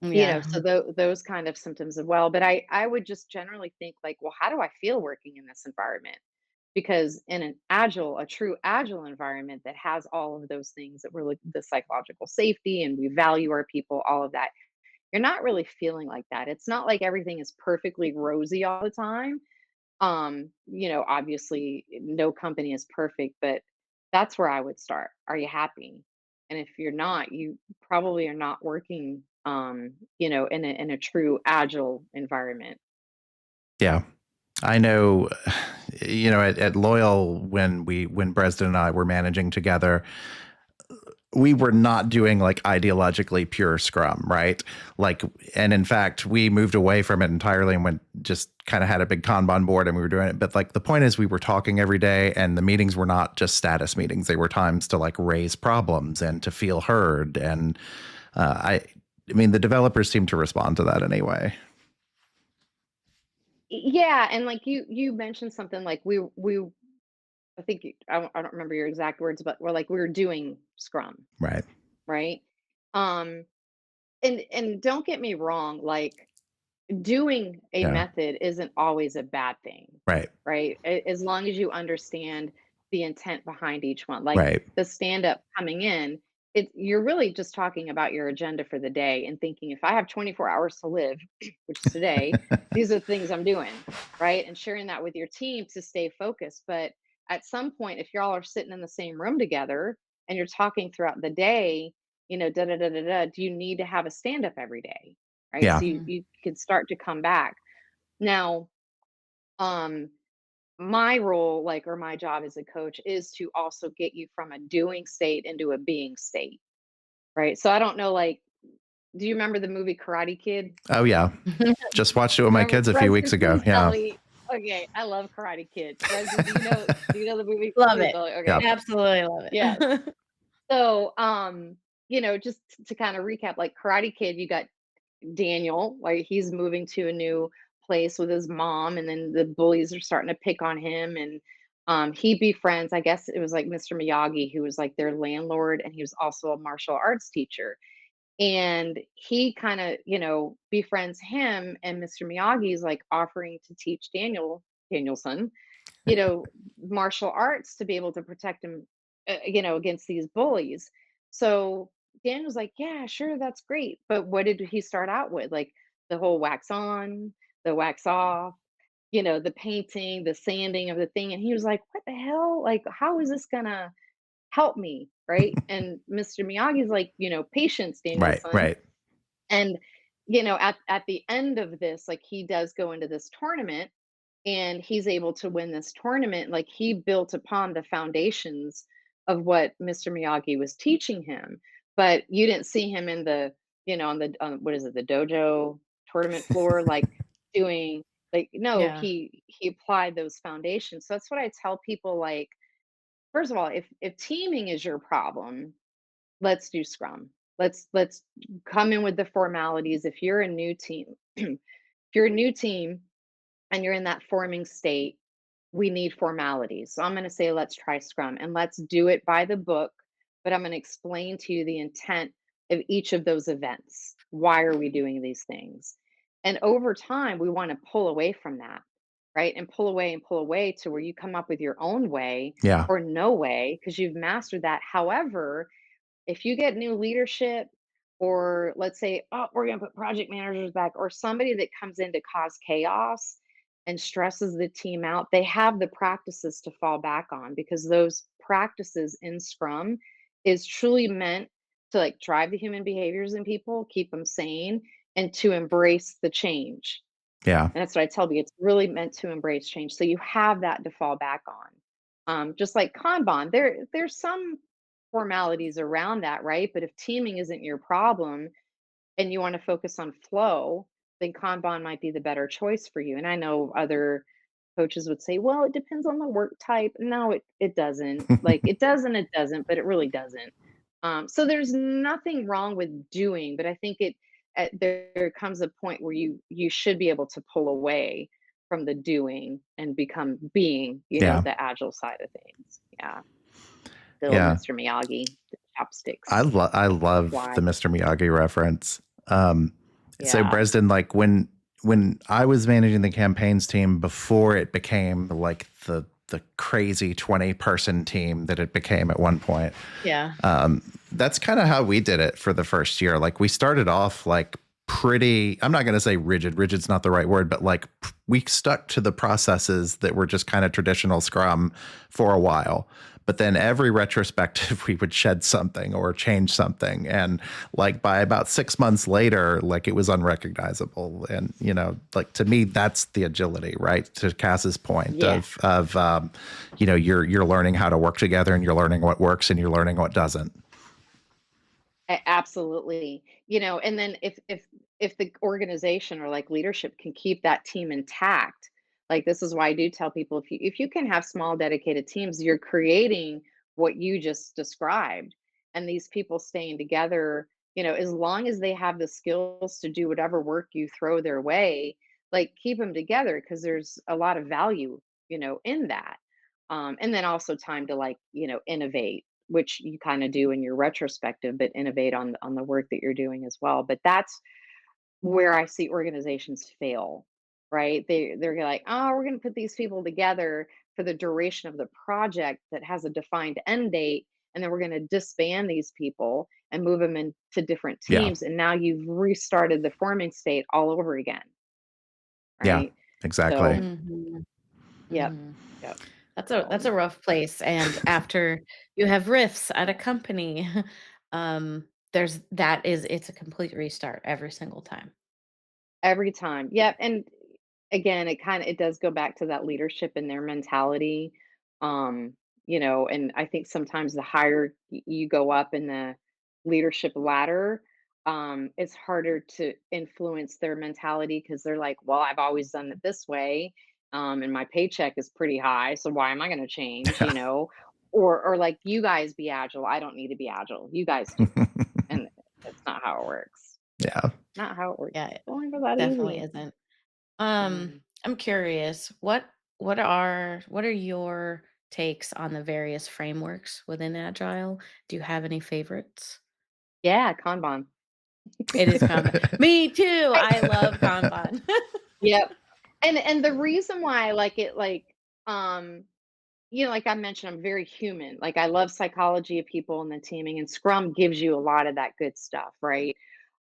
Yeah. so those kind of symptoms as well. But I would just generally think like, well, how do I feel working in this environment? Because in a true agile environment that has all of those things that we're like the psychological safety and we value our people, all of that, you're not really feeling like that. It's not like everything is perfectly rosy all the time. Obviously no company is perfect, but that's where I would start. Are you happy? And if you're not, you probably are not working in a true agile environment. Yeah. I know, at Loyal, when Bresden and I were managing together, we were not doing like ideologically pure Scrum, right? Like, and in fact, we moved away from it entirely and went just kind of had a big Kanban board and we were doing it. But like the point is, we were talking every day, and the meetings were not just status meetings; they were times to like raise problems and to feel heard. And I mean, the developers seem to respond to that anyway. Yeah, and like you mentioned something like we I think I don't remember your exact words, but we were doing Scrum, Right. right? Um, and don't get me wrong, like doing a Yeah. method isn't always a bad thing, Right. right? As long as you understand the intent behind each one. Like Right. the stand up coming in, you're really just talking about your agenda for the day and thinking, if I have 24 hours to live, which is today, these are the things I'm doing, right? And sharing that with your team to stay focused. But at some point, if y'all are sitting in the same room together and you're talking throughout the day, da da da da da, do you need to have a stand up every day? Right. Yeah. So you can start to come back. Now, um, my role, like, or my job as a coach is to also get you from a doing state into a being state. Right. So I don't know, like, do you remember the movie Karate Kid? Oh yeah. Just watched it with my Remember, kids a few weeks Preston, ago. please tell Yeah. me. Okay, I love Karate Kid. Preston, do you know the movie? Love Please it. tell me. Yeah. Okay. Absolutely love Yes. it. So just to kind of recap, like Karate Kid, you got Daniel, like he's moving to a new place with his mom, and then the bullies are starting to pick on him, and he befriends, I guess it was like Mr. Miyagi, who was like their landlord, and he was also a martial arts teacher. And he kind of, befriends him, and Mr. Miyagi is like offering to teach Danielson, martial arts to be able to protect him, against these bullies. So Daniel's like, yeah, sure, that's great. But what did he start out with? Like the whole wax on, the wax off, the painting, the sanding of the thing. And he was like, what the hell? Like, how is this gonna help me? Right. And Mr. Miyagi's like, patience, Right. Danielson. Right. And, at the end of this, like he does go into this tournament and he's able to win this tournament. Like he built upon the foundations of what Mr. Miyagi was teaching him. But you didn't see him in the, on the, what is it, the dojo tournament floor, like doing, like, no, Yeah. he applied those foundations. So that's what I tell people. Like, first of all, if teaming is your problem, let's do Scrum. Let's come in with the formalities. If you're a new team, if you're a new team and you're in that forming state, we need formalities. So I'm going to say, let's try Scrum and let's do it by the book. But I'm going to explain to you the intent of each of those events. Why are we doing these things? And over time, we want to pull away from that, right? And pull away to where you come up with your own way Yeah. or no way because you've mastered that. However, if you get new leadership, or let's say, oh, we're going to put project managers back, or somebody that comes in to cause chaos and stresses the team out, they have the practices to fall back on, because those practices in Scrum is truly meant to like drive the human behaviors in people, keep them sane, and to embrace the change. Yeah. And that's what I tell you. It's really meant to embrace change. So you have that to fall back on. Just like Kanban, there's some formalities around that, right? But if teaming isn't your problem and you want to focus on flow, then Kanban might be the better choice for you. And I know other coaches would say, well, it depends on the work type. No, it doesn't. Like it does and it doesn't, but it really doesn't. So there's nothing wrong with doing, but I think there comes a point where you should be able to pull away from the doing and become being, Yeah. the agile side of things. Yeah. Little Yeah. Mr. Miyagi, the chopsticks. I love Why? the Mr. Miyagi reference. So Yeah. Bresden, like when I was managing the campaigns team before it became like the crazy 20-person team that it became at one point. Yeah. That's kind of how we did it for the first year. Like we started off like pretty, I'm not going to say rigid. Rigid's not the right word, but like we stuck to the processes that were just kind of traditional Scrum for a while. But then every retrospective, we would shed something or change something. And like by about 6 months later, like it was unrecognizable. And, like to me, that's the agility, right? To Cass's point Yeah. of you're learning how to work together and you're learning what works and you're learning what doesn't. Absolutely. And then if the organization or like leadership can keep that team intact, like this is why I do tell people if you can have small dedicated teams, you're creating what you just described. And these people staying together, as long as they have the skills to do whatever work you throw their way, like keep them together because there's a lot of value, in that. And then also time to like, innovate, which you kind of do in your retrospective, but innovate on the work that you're doing as well. But that's where I see organizations fail, right? They're like, oh, we're going to put these people together for the duration of the project that has a defined end date, and then we're going to disband these people and move them into different Yeah. teams, and now you've restarted the forming state all over again, Yeah, right? exactly. So, Mm-hmm. yep, Mm-hmm. yep. That's a rough place. And after you have rifts at a company, it's a complete restart every single time. Every time. Yep, and again, it does go back to that leadership and their mentality. And I think sometimes the higher you go up in the leadership ladder, it's harder to influence their mentality because they're like, well, I've always done it this way. And my paycheck is pretty high, so why am I going to change, or like, you guys be agile, I don't need to be agile, you guys do. And that's not how it works. Yeah. Not how it works. Yeah, it Don't ever that definitely easy. isn't. Mm. I'm curious, what are your takes on the various frameworks within Agile? Do you have any favorites? Yeah, Kanban. It is Kanban. Me too. I I love Kanban. Yep. And the reason why I like it, like, um, like I mentioned, I'm very human. Like I love psychology of people and the teaming, and Scrum gives you a lot of that good stuff, right?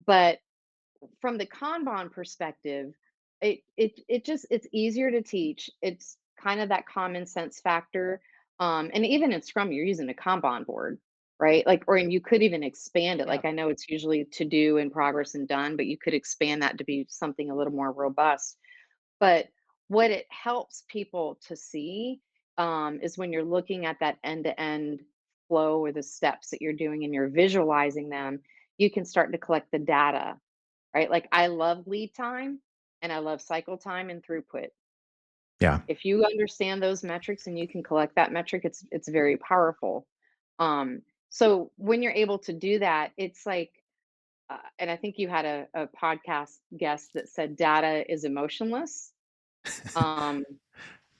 But from the Kanban perspective, it's easier to teach. It's kind of that common sense factor. And even in Scrum, you're using a Kanban board, right? Like, or and you could even expand it. Like Yep. I know it's usually to do, in progress, and done, but you could expand that to be something a little more robust. But what it helps people to see, is when you're looking at that end to end flow or the steps that you're doing and you're visualizing them, you can start to collect the data, right? Like I love lead time and I love cycle time and throughput. Yeah. If you understand those metrics and you can collect that metric, it's very powerful. So when you're able to do that, it's like, and I think you had a podcast guest that said data is emotionless. Um,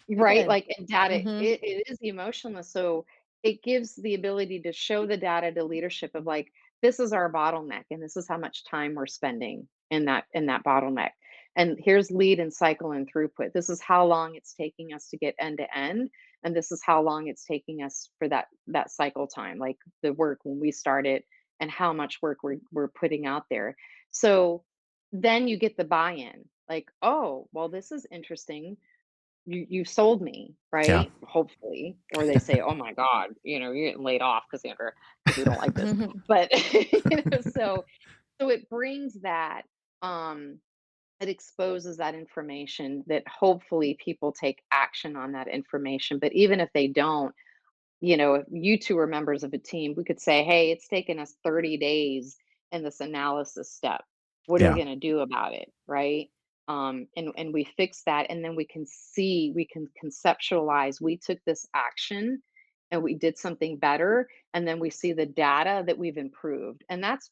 I right? did. Like in data, Mhm. it is emotionless. So it gives the ability to show the data to leadership of like, this is our bottleneck and this is how much time we're spending in that bottleneck. And here's lead and cycle and throughput. This is how long it's taking us to get end to end. And this is how long it's taking us for that cycle time, like the work when we started and how much work we're putting out there. So then you get the buy-in, like, oh, well, this is interesting, you sold me, Yeah. right? Hopefully. Or they say, "Oh my god, you're getting laid off, Cassandra, because we don't like this." But, so it brings that, um it exposes that information that hopefully people take action on that information. But even if they don't, if you two are members of a team, we could say, "Hey, it's taken us 30 days in this analysis step. What are we Yeah. gonna do about it?" Right? and we fix that, and then we can conceptualize, we took this action and we did something better, and then we see the data that we've improved, and that's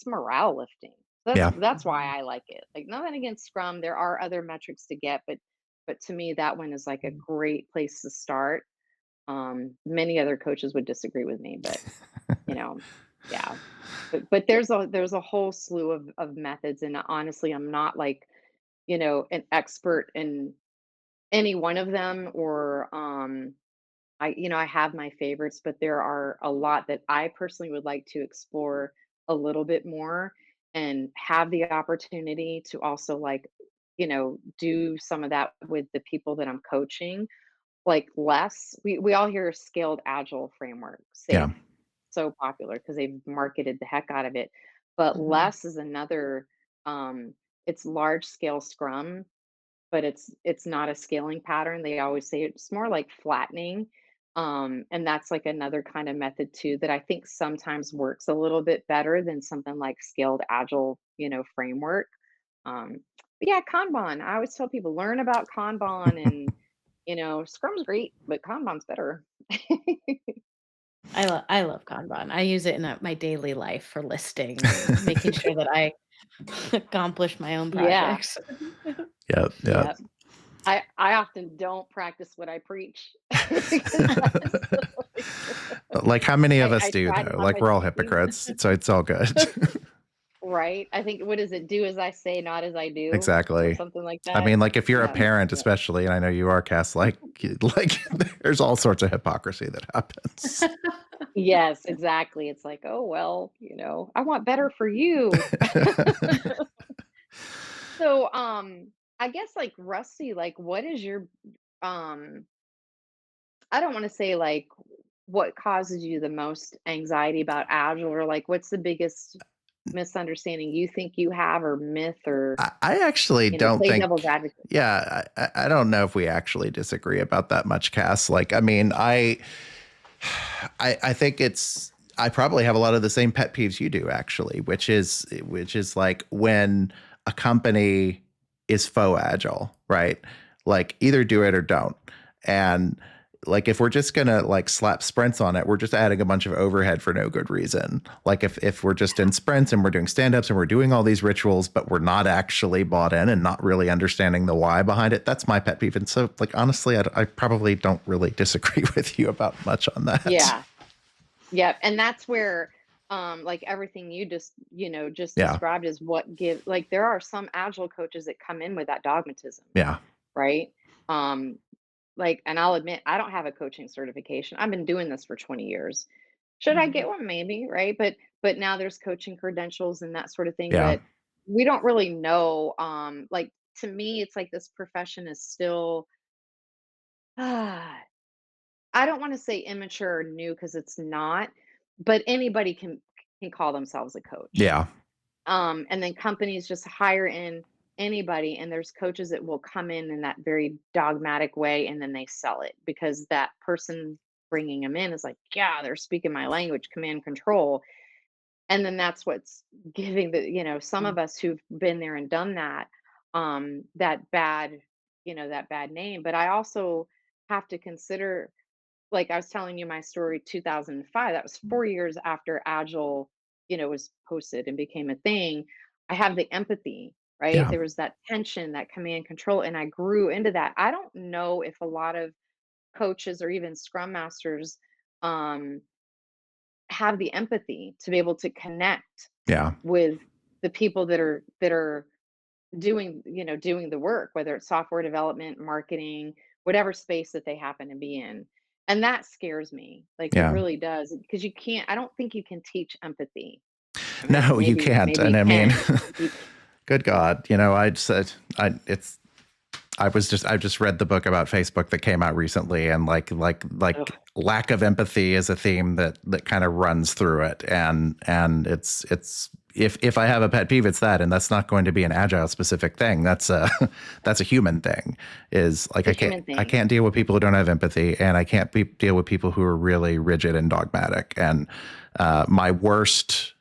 morale lifting. Yeah. That's why I like it. Like, nothing against Scrum, there are other metrics to get, but to me that one is like a great place to start. Many other coaches would disagree with me, but you know, yeah. But there's a whole slew of methods, and honestly, I'm not like, an expert in any one of them, or I have my favorites, but there are a lot that I personally would like to explore a little bit more, and have the opportunity to also, like, do some of that with the people that I'm coaching. Like, less, we all hear scaled agile framework, Yeah. so popular because they've marketed the heck out of it. But less is another, it's large scale Scrum, but it's not a scaling pattern. They always say it's more like flattening. And that's like another kind of method too that I think sometimes works a little bit better than something like scaled agile, framework. But yeah, Kanban. I always tell people, learn about Kanban, and Scrum's great, but Kanban's better. I love Kanban. I use it in my daily life for listing and making sure that I accomplish my own Yeah. projects. Yeah. Yeah. Yeah. I often don't practice what I preach. Because Like, how many of us I do, try though? not Like, to we're all do things. hypocrites, so it's all good. Right? I think, what is it? Do as I say, not as I do, or Exactly. something like I that. mean, like, if you're a Yeah. parent, Yeah. especially, and I know you are, Cass, like, there's all sorts of hypocrisy that happens. Yes, exactly. It's like, oh well, I want better for you. So, I guess, like, Rusty, like, what is your, um I don't want to say like what causes you the most anxiety about Agile, or like what's the biggest misunderstanding you think you have, or myth, or I actually don't play think, devil's advocate. yeah, I don't know if we actually disagree about that much, Cass. Like, I mean, I think I probably have a lot of the same pet peeves you do, actually, which is like when a company is faux agile, right? Like, either do it or don't. And like, if we're just gonna like slap sprints on it, we're just adding a bunch of overhead for no good reason. Like, if we're just in sprints and we're doing stand-ups and we're doing all these rituals, but we're not actually bought in and not really understanding the why behind it, that's my pet peeve. And so, like, honestly, I probably don't really disagree with you about much on that. Yeah. Yeah. And that's where, like, everything you just Yeah. described is what like, there are some Agile coaches that come in with that dogmatism, Yeah. right? Um, like, and I'll admit, I don't have a coaching certification. I've been doing this for 20 years. Should I get one? Maybe, right? But now there's coaching credentials and that sort of thing, Yeah. but we don't really know. Like, to me, it's like this profession is still, I don't want to say immature or new, because it's not, but anybody can call themselves a coach. Yeah. And then companies just hire in anybody, and there's coaches that will come in that very dogmatic way, and then they sell it because that person bringing them in is like, yeah, they're speaking my language, command control. And then that's what's giving some of us who've been there and done that, that bad, that bad name. But I also have to consider, like, I was telling you my story, 2005, that was 4 years after Agile, was posted and became a thing. I have the empathy, right? Yeah. There was that tension, that command control, and I grew into that. I don't know if a lot of coaches or even scrum masters, um, have the empathy to be able to connect Yeah. with the people that are doing the work, whether it's software development, marketing, whatever space that they happen to be in. And that scares me. Like, it Yeah. really does, because I don't think you can teach empathy. I mean, No, you maybe can't. maybe And you I mean, can. You good God, I just read the book about Facebook that came out recently, and like ugh, lack of empathy is a theme that kind of runs through it. And it's if I have a pet peeve, it's that, and that's not going to be an Agile specific thing. That's a that's a human thing. Is like, it's a human I thing. can't deal with people who don't have empathy, and I can't deal with people who are really rigid and dogmatic. And my worst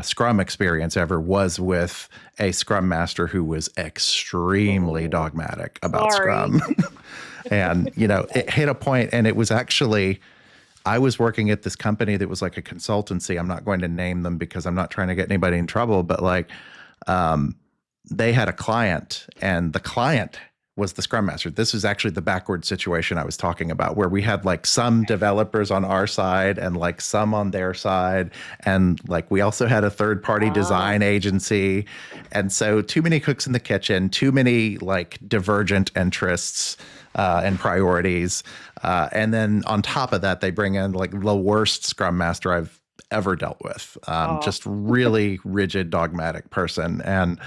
Scrum experience ever was with a Scrum Master who was extremely dogmatic about Sorry. Scrum. And, it hit a point, and it was actually, I was working at this company that was like a consultancy. I'm not going to name them because I'm not trying to get anybody in trouble, but like, they had a client, and the client was the Scrum Master. This is actually the backward situation I was talking about, where we had like some developers on our side and like some on their side. And like we also had a third party design agency. And so too many cooks in the kitchen, too many like divergent interests and priorities. And then on top of that, they bring in like the worst Scrum Master I've ever dealt with. Just really rigid, dogmatic person. And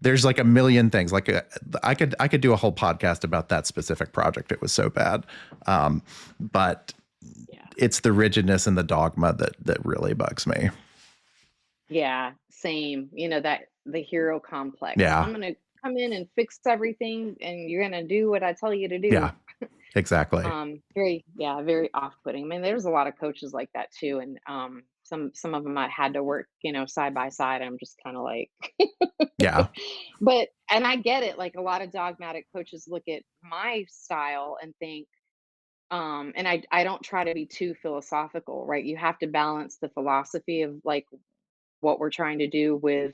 there's like a million things. Like I could do a whole podcast about that specific project. It was so bad, but it's the rigidness and the dogma that really bugs me. Yeah, same. That the hero complex. Yeah. I'm gonna come in and fix everything, and you're gonna do what I tell you to do. Yeah, exactly. Very off-putting. I mean, there's a lot of coaches like that too, and some of them I had to work, side by side. I'm just kind of like, Yeah. and I get it. Like a lot of dogmatic coaches look at my style and think, and I don't try to be too philosophical, right? You have to balance the philosophy of like what we're trying to do with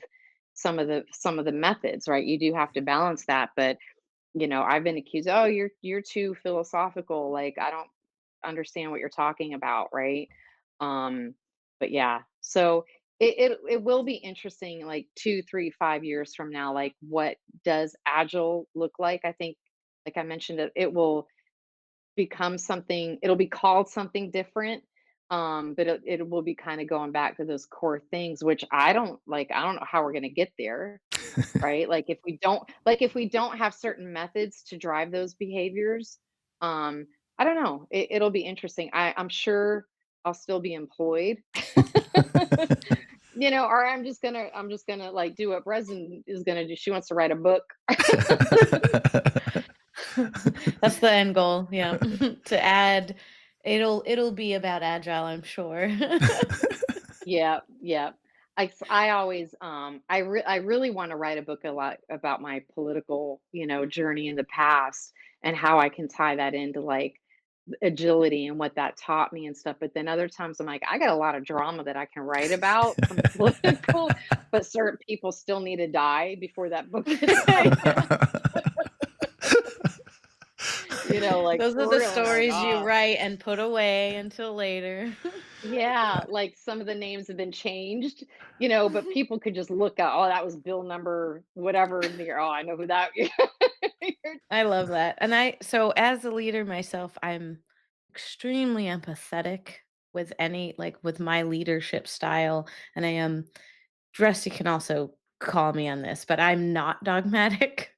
some of the methods, right? You do have to balance that, but I've been accused, oh, you're too philosophical, like I don't understand what you're talking about, right? um but yeah, so it will be interesting, like 2, 3, 5 years from now, like what does agile look like? I think, like I mentioned, it will become something, it'll be called something different, but it will be kind of going back to those core things, which I don't know how we're going to get there, right? Like if we don't have certain methods to drive those behaviors, I don't know. It'll be interesting. I'm sure I'll still be employed, or I'm just gonna like do what Breslin is gonna do. She wants to write a book. That's the end goal. Yeah. To add, it'll be about agile, I'm sure. Yeah, yeah. I always I really want to write a book a lot about my political, journey in the past, and how I can tie that into like agility and what that taught me and stuff. But then other times I'm like, I got a lot of drama that I can write about from political, but certain people still need to die before that book gets typed. Like Those are for the real. I'm like, stories you oh. write and put away until later. Yeah, like some of the names have been changed, but people could just look at, oh, that was bill number whatever, and you're, oh, I know who that. I love that. So as a leader myself, I'm extremely empathetic with with my leadership style. And I am, Dressy can also call me on this, but I'm not dogmatic.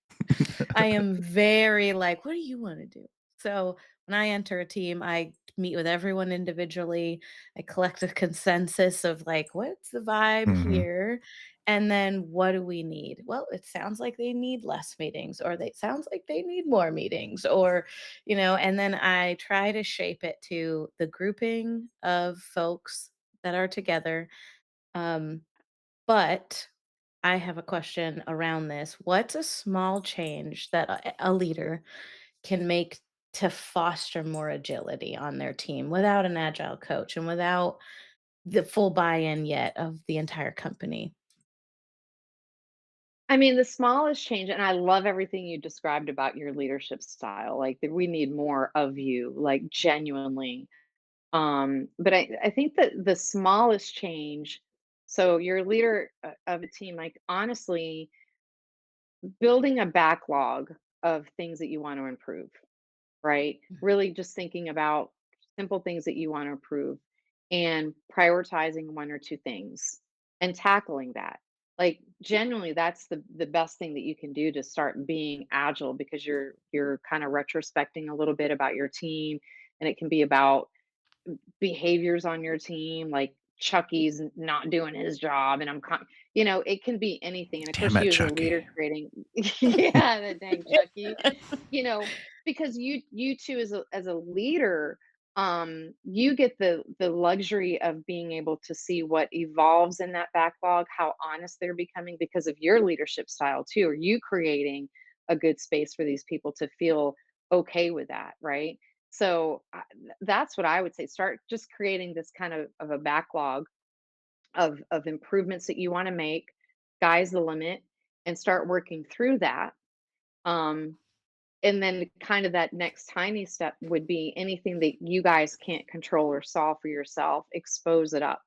I am very like, what do you want to do? So when I enter a team, I meet with everyone individually. I collect a consensus of like, what's the vibe Mhm. here? And then what do we need? Well, it sounds like they need less meetings, or it sounds like they need more meetings, and then I try to shape it to the grouping of folks that are together. Um, but I have a question around this. What's a small change that a leader can make to foster more agility on their team without an agile coach and without the full buy-in yet of the entire company? I mean, the smallest change, and I love everything you described about your leadership style. Like that we need more of you, like genuinely. But I think that the smallest change, so you're a leader of a team, like honestly, building a backlog of things that you want to improve, right? Really just thinking about simple things that you want to improve, and prioritizing one or two things and tackling that. Like genuinely, that's the best thing that you can do to start being agile, because you're kind of retrospecting a little bit about your team, and it can be about behaviors on your team, like Chucky's not doing his job, and it can be anything. And of Damn course, it, you as a Chucky. leader creating, yeah, the dang Chucky, you know, because you too as a leader. you get the luxury of being able to see what evolves in that backlog, how honest they're becoming because of your leadership style too. Are you creating a good space for these people to feel okay with that, right? So that's what I would say. Start just creating this kind of a backlog of improvements that you want to make. Sky's the limit, and start working through that. Um, and then kind of that next tiny step would be anything that you guys can't control or solve for yourself, expose it up,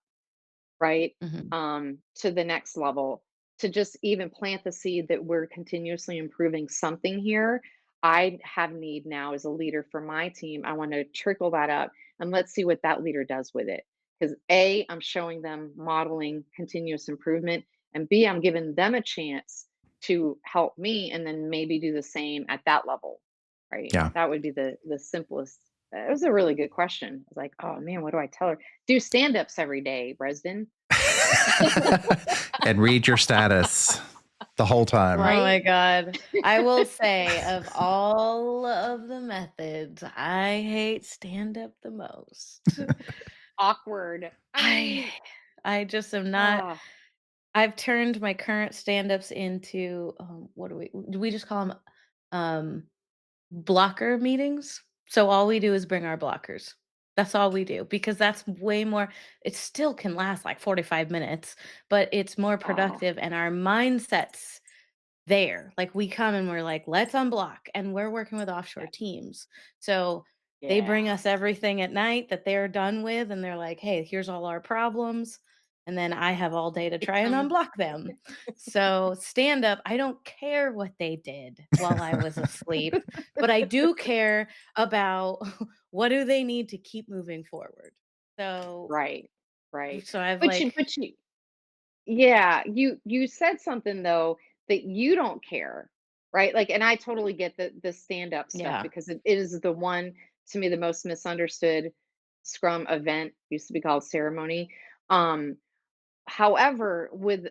right? Mhm. To the next level, to just even plant the seed that we're continuously improving something here. I have need now as a leader for my team. I want to trickle that up and let's see what that leader does with it. Because A, I'm showing them modeling continuous improvement, and B, I'm giving them a chance to help me and then maybe do the same at that level. Right. Yeah. That would be the simplest. It was a really good question. I was like, oh man, what do I tell her? Do stand-ups every day, Bresden. And read your status the whole time. Oh Right? my God. I will say, of all of the methods, I hate stand up the most. Awkward. I mean, I just am not. ah, I've turned my current stand ups into, what do we just call them? Um, blocker meetings. So all we do is bring our blockers. That's all we do because that's way more. It still can last like 45 minutes, but it's more oh, productive and our mindsets there. Like we come and we're like, let's unblock. And we're working with offshore teams. So they bring yeah. us everything at night that they're done with. And they're like, hey, here's all our problems. And then I have all day to Fix try and 'em. unblock them. So stand up, I don't care what they did while I was asleep, but I do care about what do they need to keep moving forward. So, Right, right. so I've But like, you yeah, you said something though that you don't care, right? Like, and I totally get the stand up stuff yeah, because it is the one to me the most misunderstood Scrum event used to be called ceremony. Um, However, with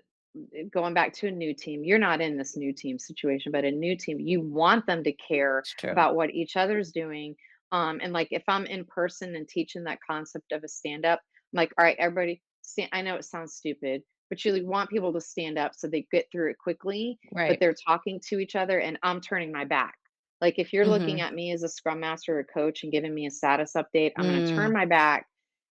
going back to a new team, you're not in this new team situation, but a new team, you want them to care it's true. about what each other's doing. And like if I'm in person and teaching that concept of a stand up, I'm like, all right, everybody, stand. I know it sounds stupid, but you want people to stand up so they get through it quickly, but Right. they're talking to each other, and I'm turning my back. Like if you're looking Hmm. at me as a scrum master or coach and giving me a status update, I'm going to turn Mm, my back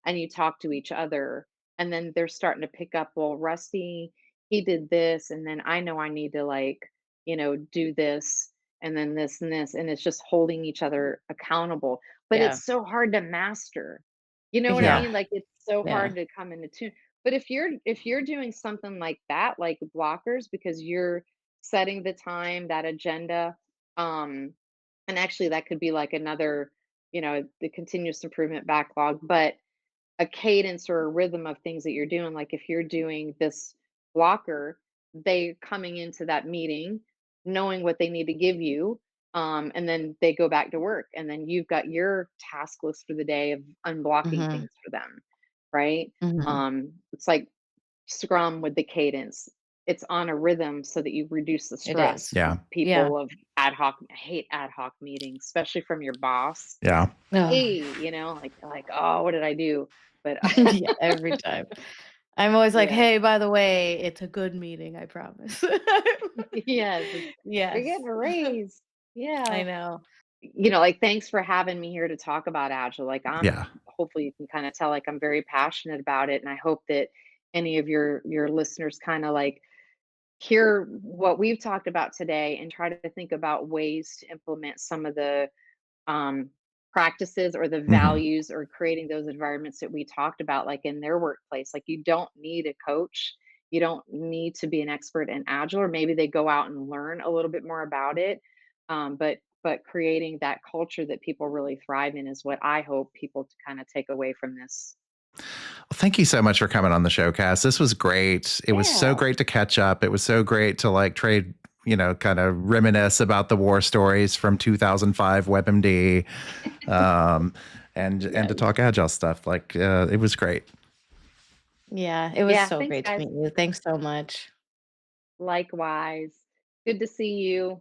and you talk to each other, and then they're starting to pick up, well, Rusty, he did this, and then I know I need to like, do this, and then this and this, and it's just holding each other accountable. But yeah. it's so hard to master. You know what I Yeah. Yeah. mean? Like it's so Yeah. hard to come into tune. But if you're doing something like that, like blockers, because you're setting the time, that agenda, um, and actually that could be like another, the continuous improvement backlog, but a cadence or a rhythm of things that you're doing. Like if you're doing this blocker, they coming into that meeting knowing what they need to give you, and then they go back to work, and then you've got your task list for the day of unblocking Mhm. things for them, right? Mhm. It's like Scrum with the cadence. It's on a rhythm so that you reduce the It stress is. Yeah. from Yeah. people of ad hoc. I hate ad hoc meetings, especially from your boss. Yeah. Ugh. Hey, like, oh, what did I do? But Yeah, every time. I'm always like, yeah, "Hey, by the way, it's a good meeting, I promise." yes, you're Yes. getting a raise. I Yeah. know. Like, thanks for having me here to talk about Agile. Like, Yeah. hopefully you can kind of tell, like, I'm very passionate about it. And I hope that any of your listeners kind of like hear what we've talked about today and try to think about ways to implement some of the um, practices or the Hmm. values or creating those environments that we talked about, like in their workplace. Like you don't need a coach, you don't need to be an expert in Agile, or maybe they go out and learn a little bit more about it. But creating that culture that people really thrive in is what I hope people to kind of take away from this. Well, thank you so much for coming on the show, Cass. This was great. It was so Yeah. great to catch up. It was so great to like trade, kind of reminisce about the war stories from 2005 WebMD, um, and to Yes. talk agile stuff. Like it was great. Yeah, it was Yeah. so Thanks, great to guys. meet you. Thanks so much. Likewise. Good to see you.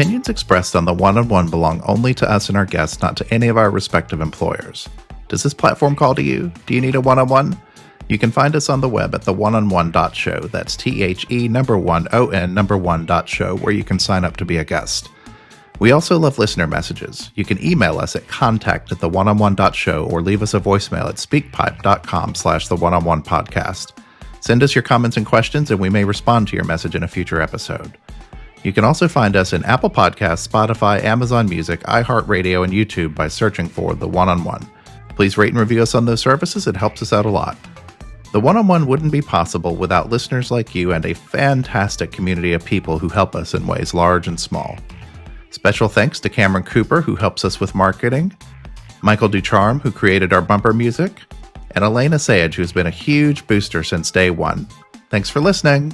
opinions expressed on the one-on-one belong only to us and our guests, not to any of our respective employers. Does this platform call to you? Do you need a one-on-one? You can find us on the web at theoneonone.show. That's THE1ON1.show, where you can sign up to be a guest. We also love listener messages. You can email us at contact@theoneonone.show or leave us a voicemail at speakpipe.com/theoneononepodcast. Send us your comments and questions, and we may respond to your message in a future episode. You can also find us in Apple Podcasts, Spotify, Amazon Music, iHeartRadio, and YouTube by searching for The One-on-One. Please rate and review us on those services. It helps us out a lot. The One-on-One wouldn't be possible without listeners like you and a fantastic community of people who help us in ways large and small. Special thanks to Cameron Cooper, who helps us with marketing, Michael Ducharme, who created our bumper music, and Elena Sage, who's been a huge booster since day one. Thanks for listening.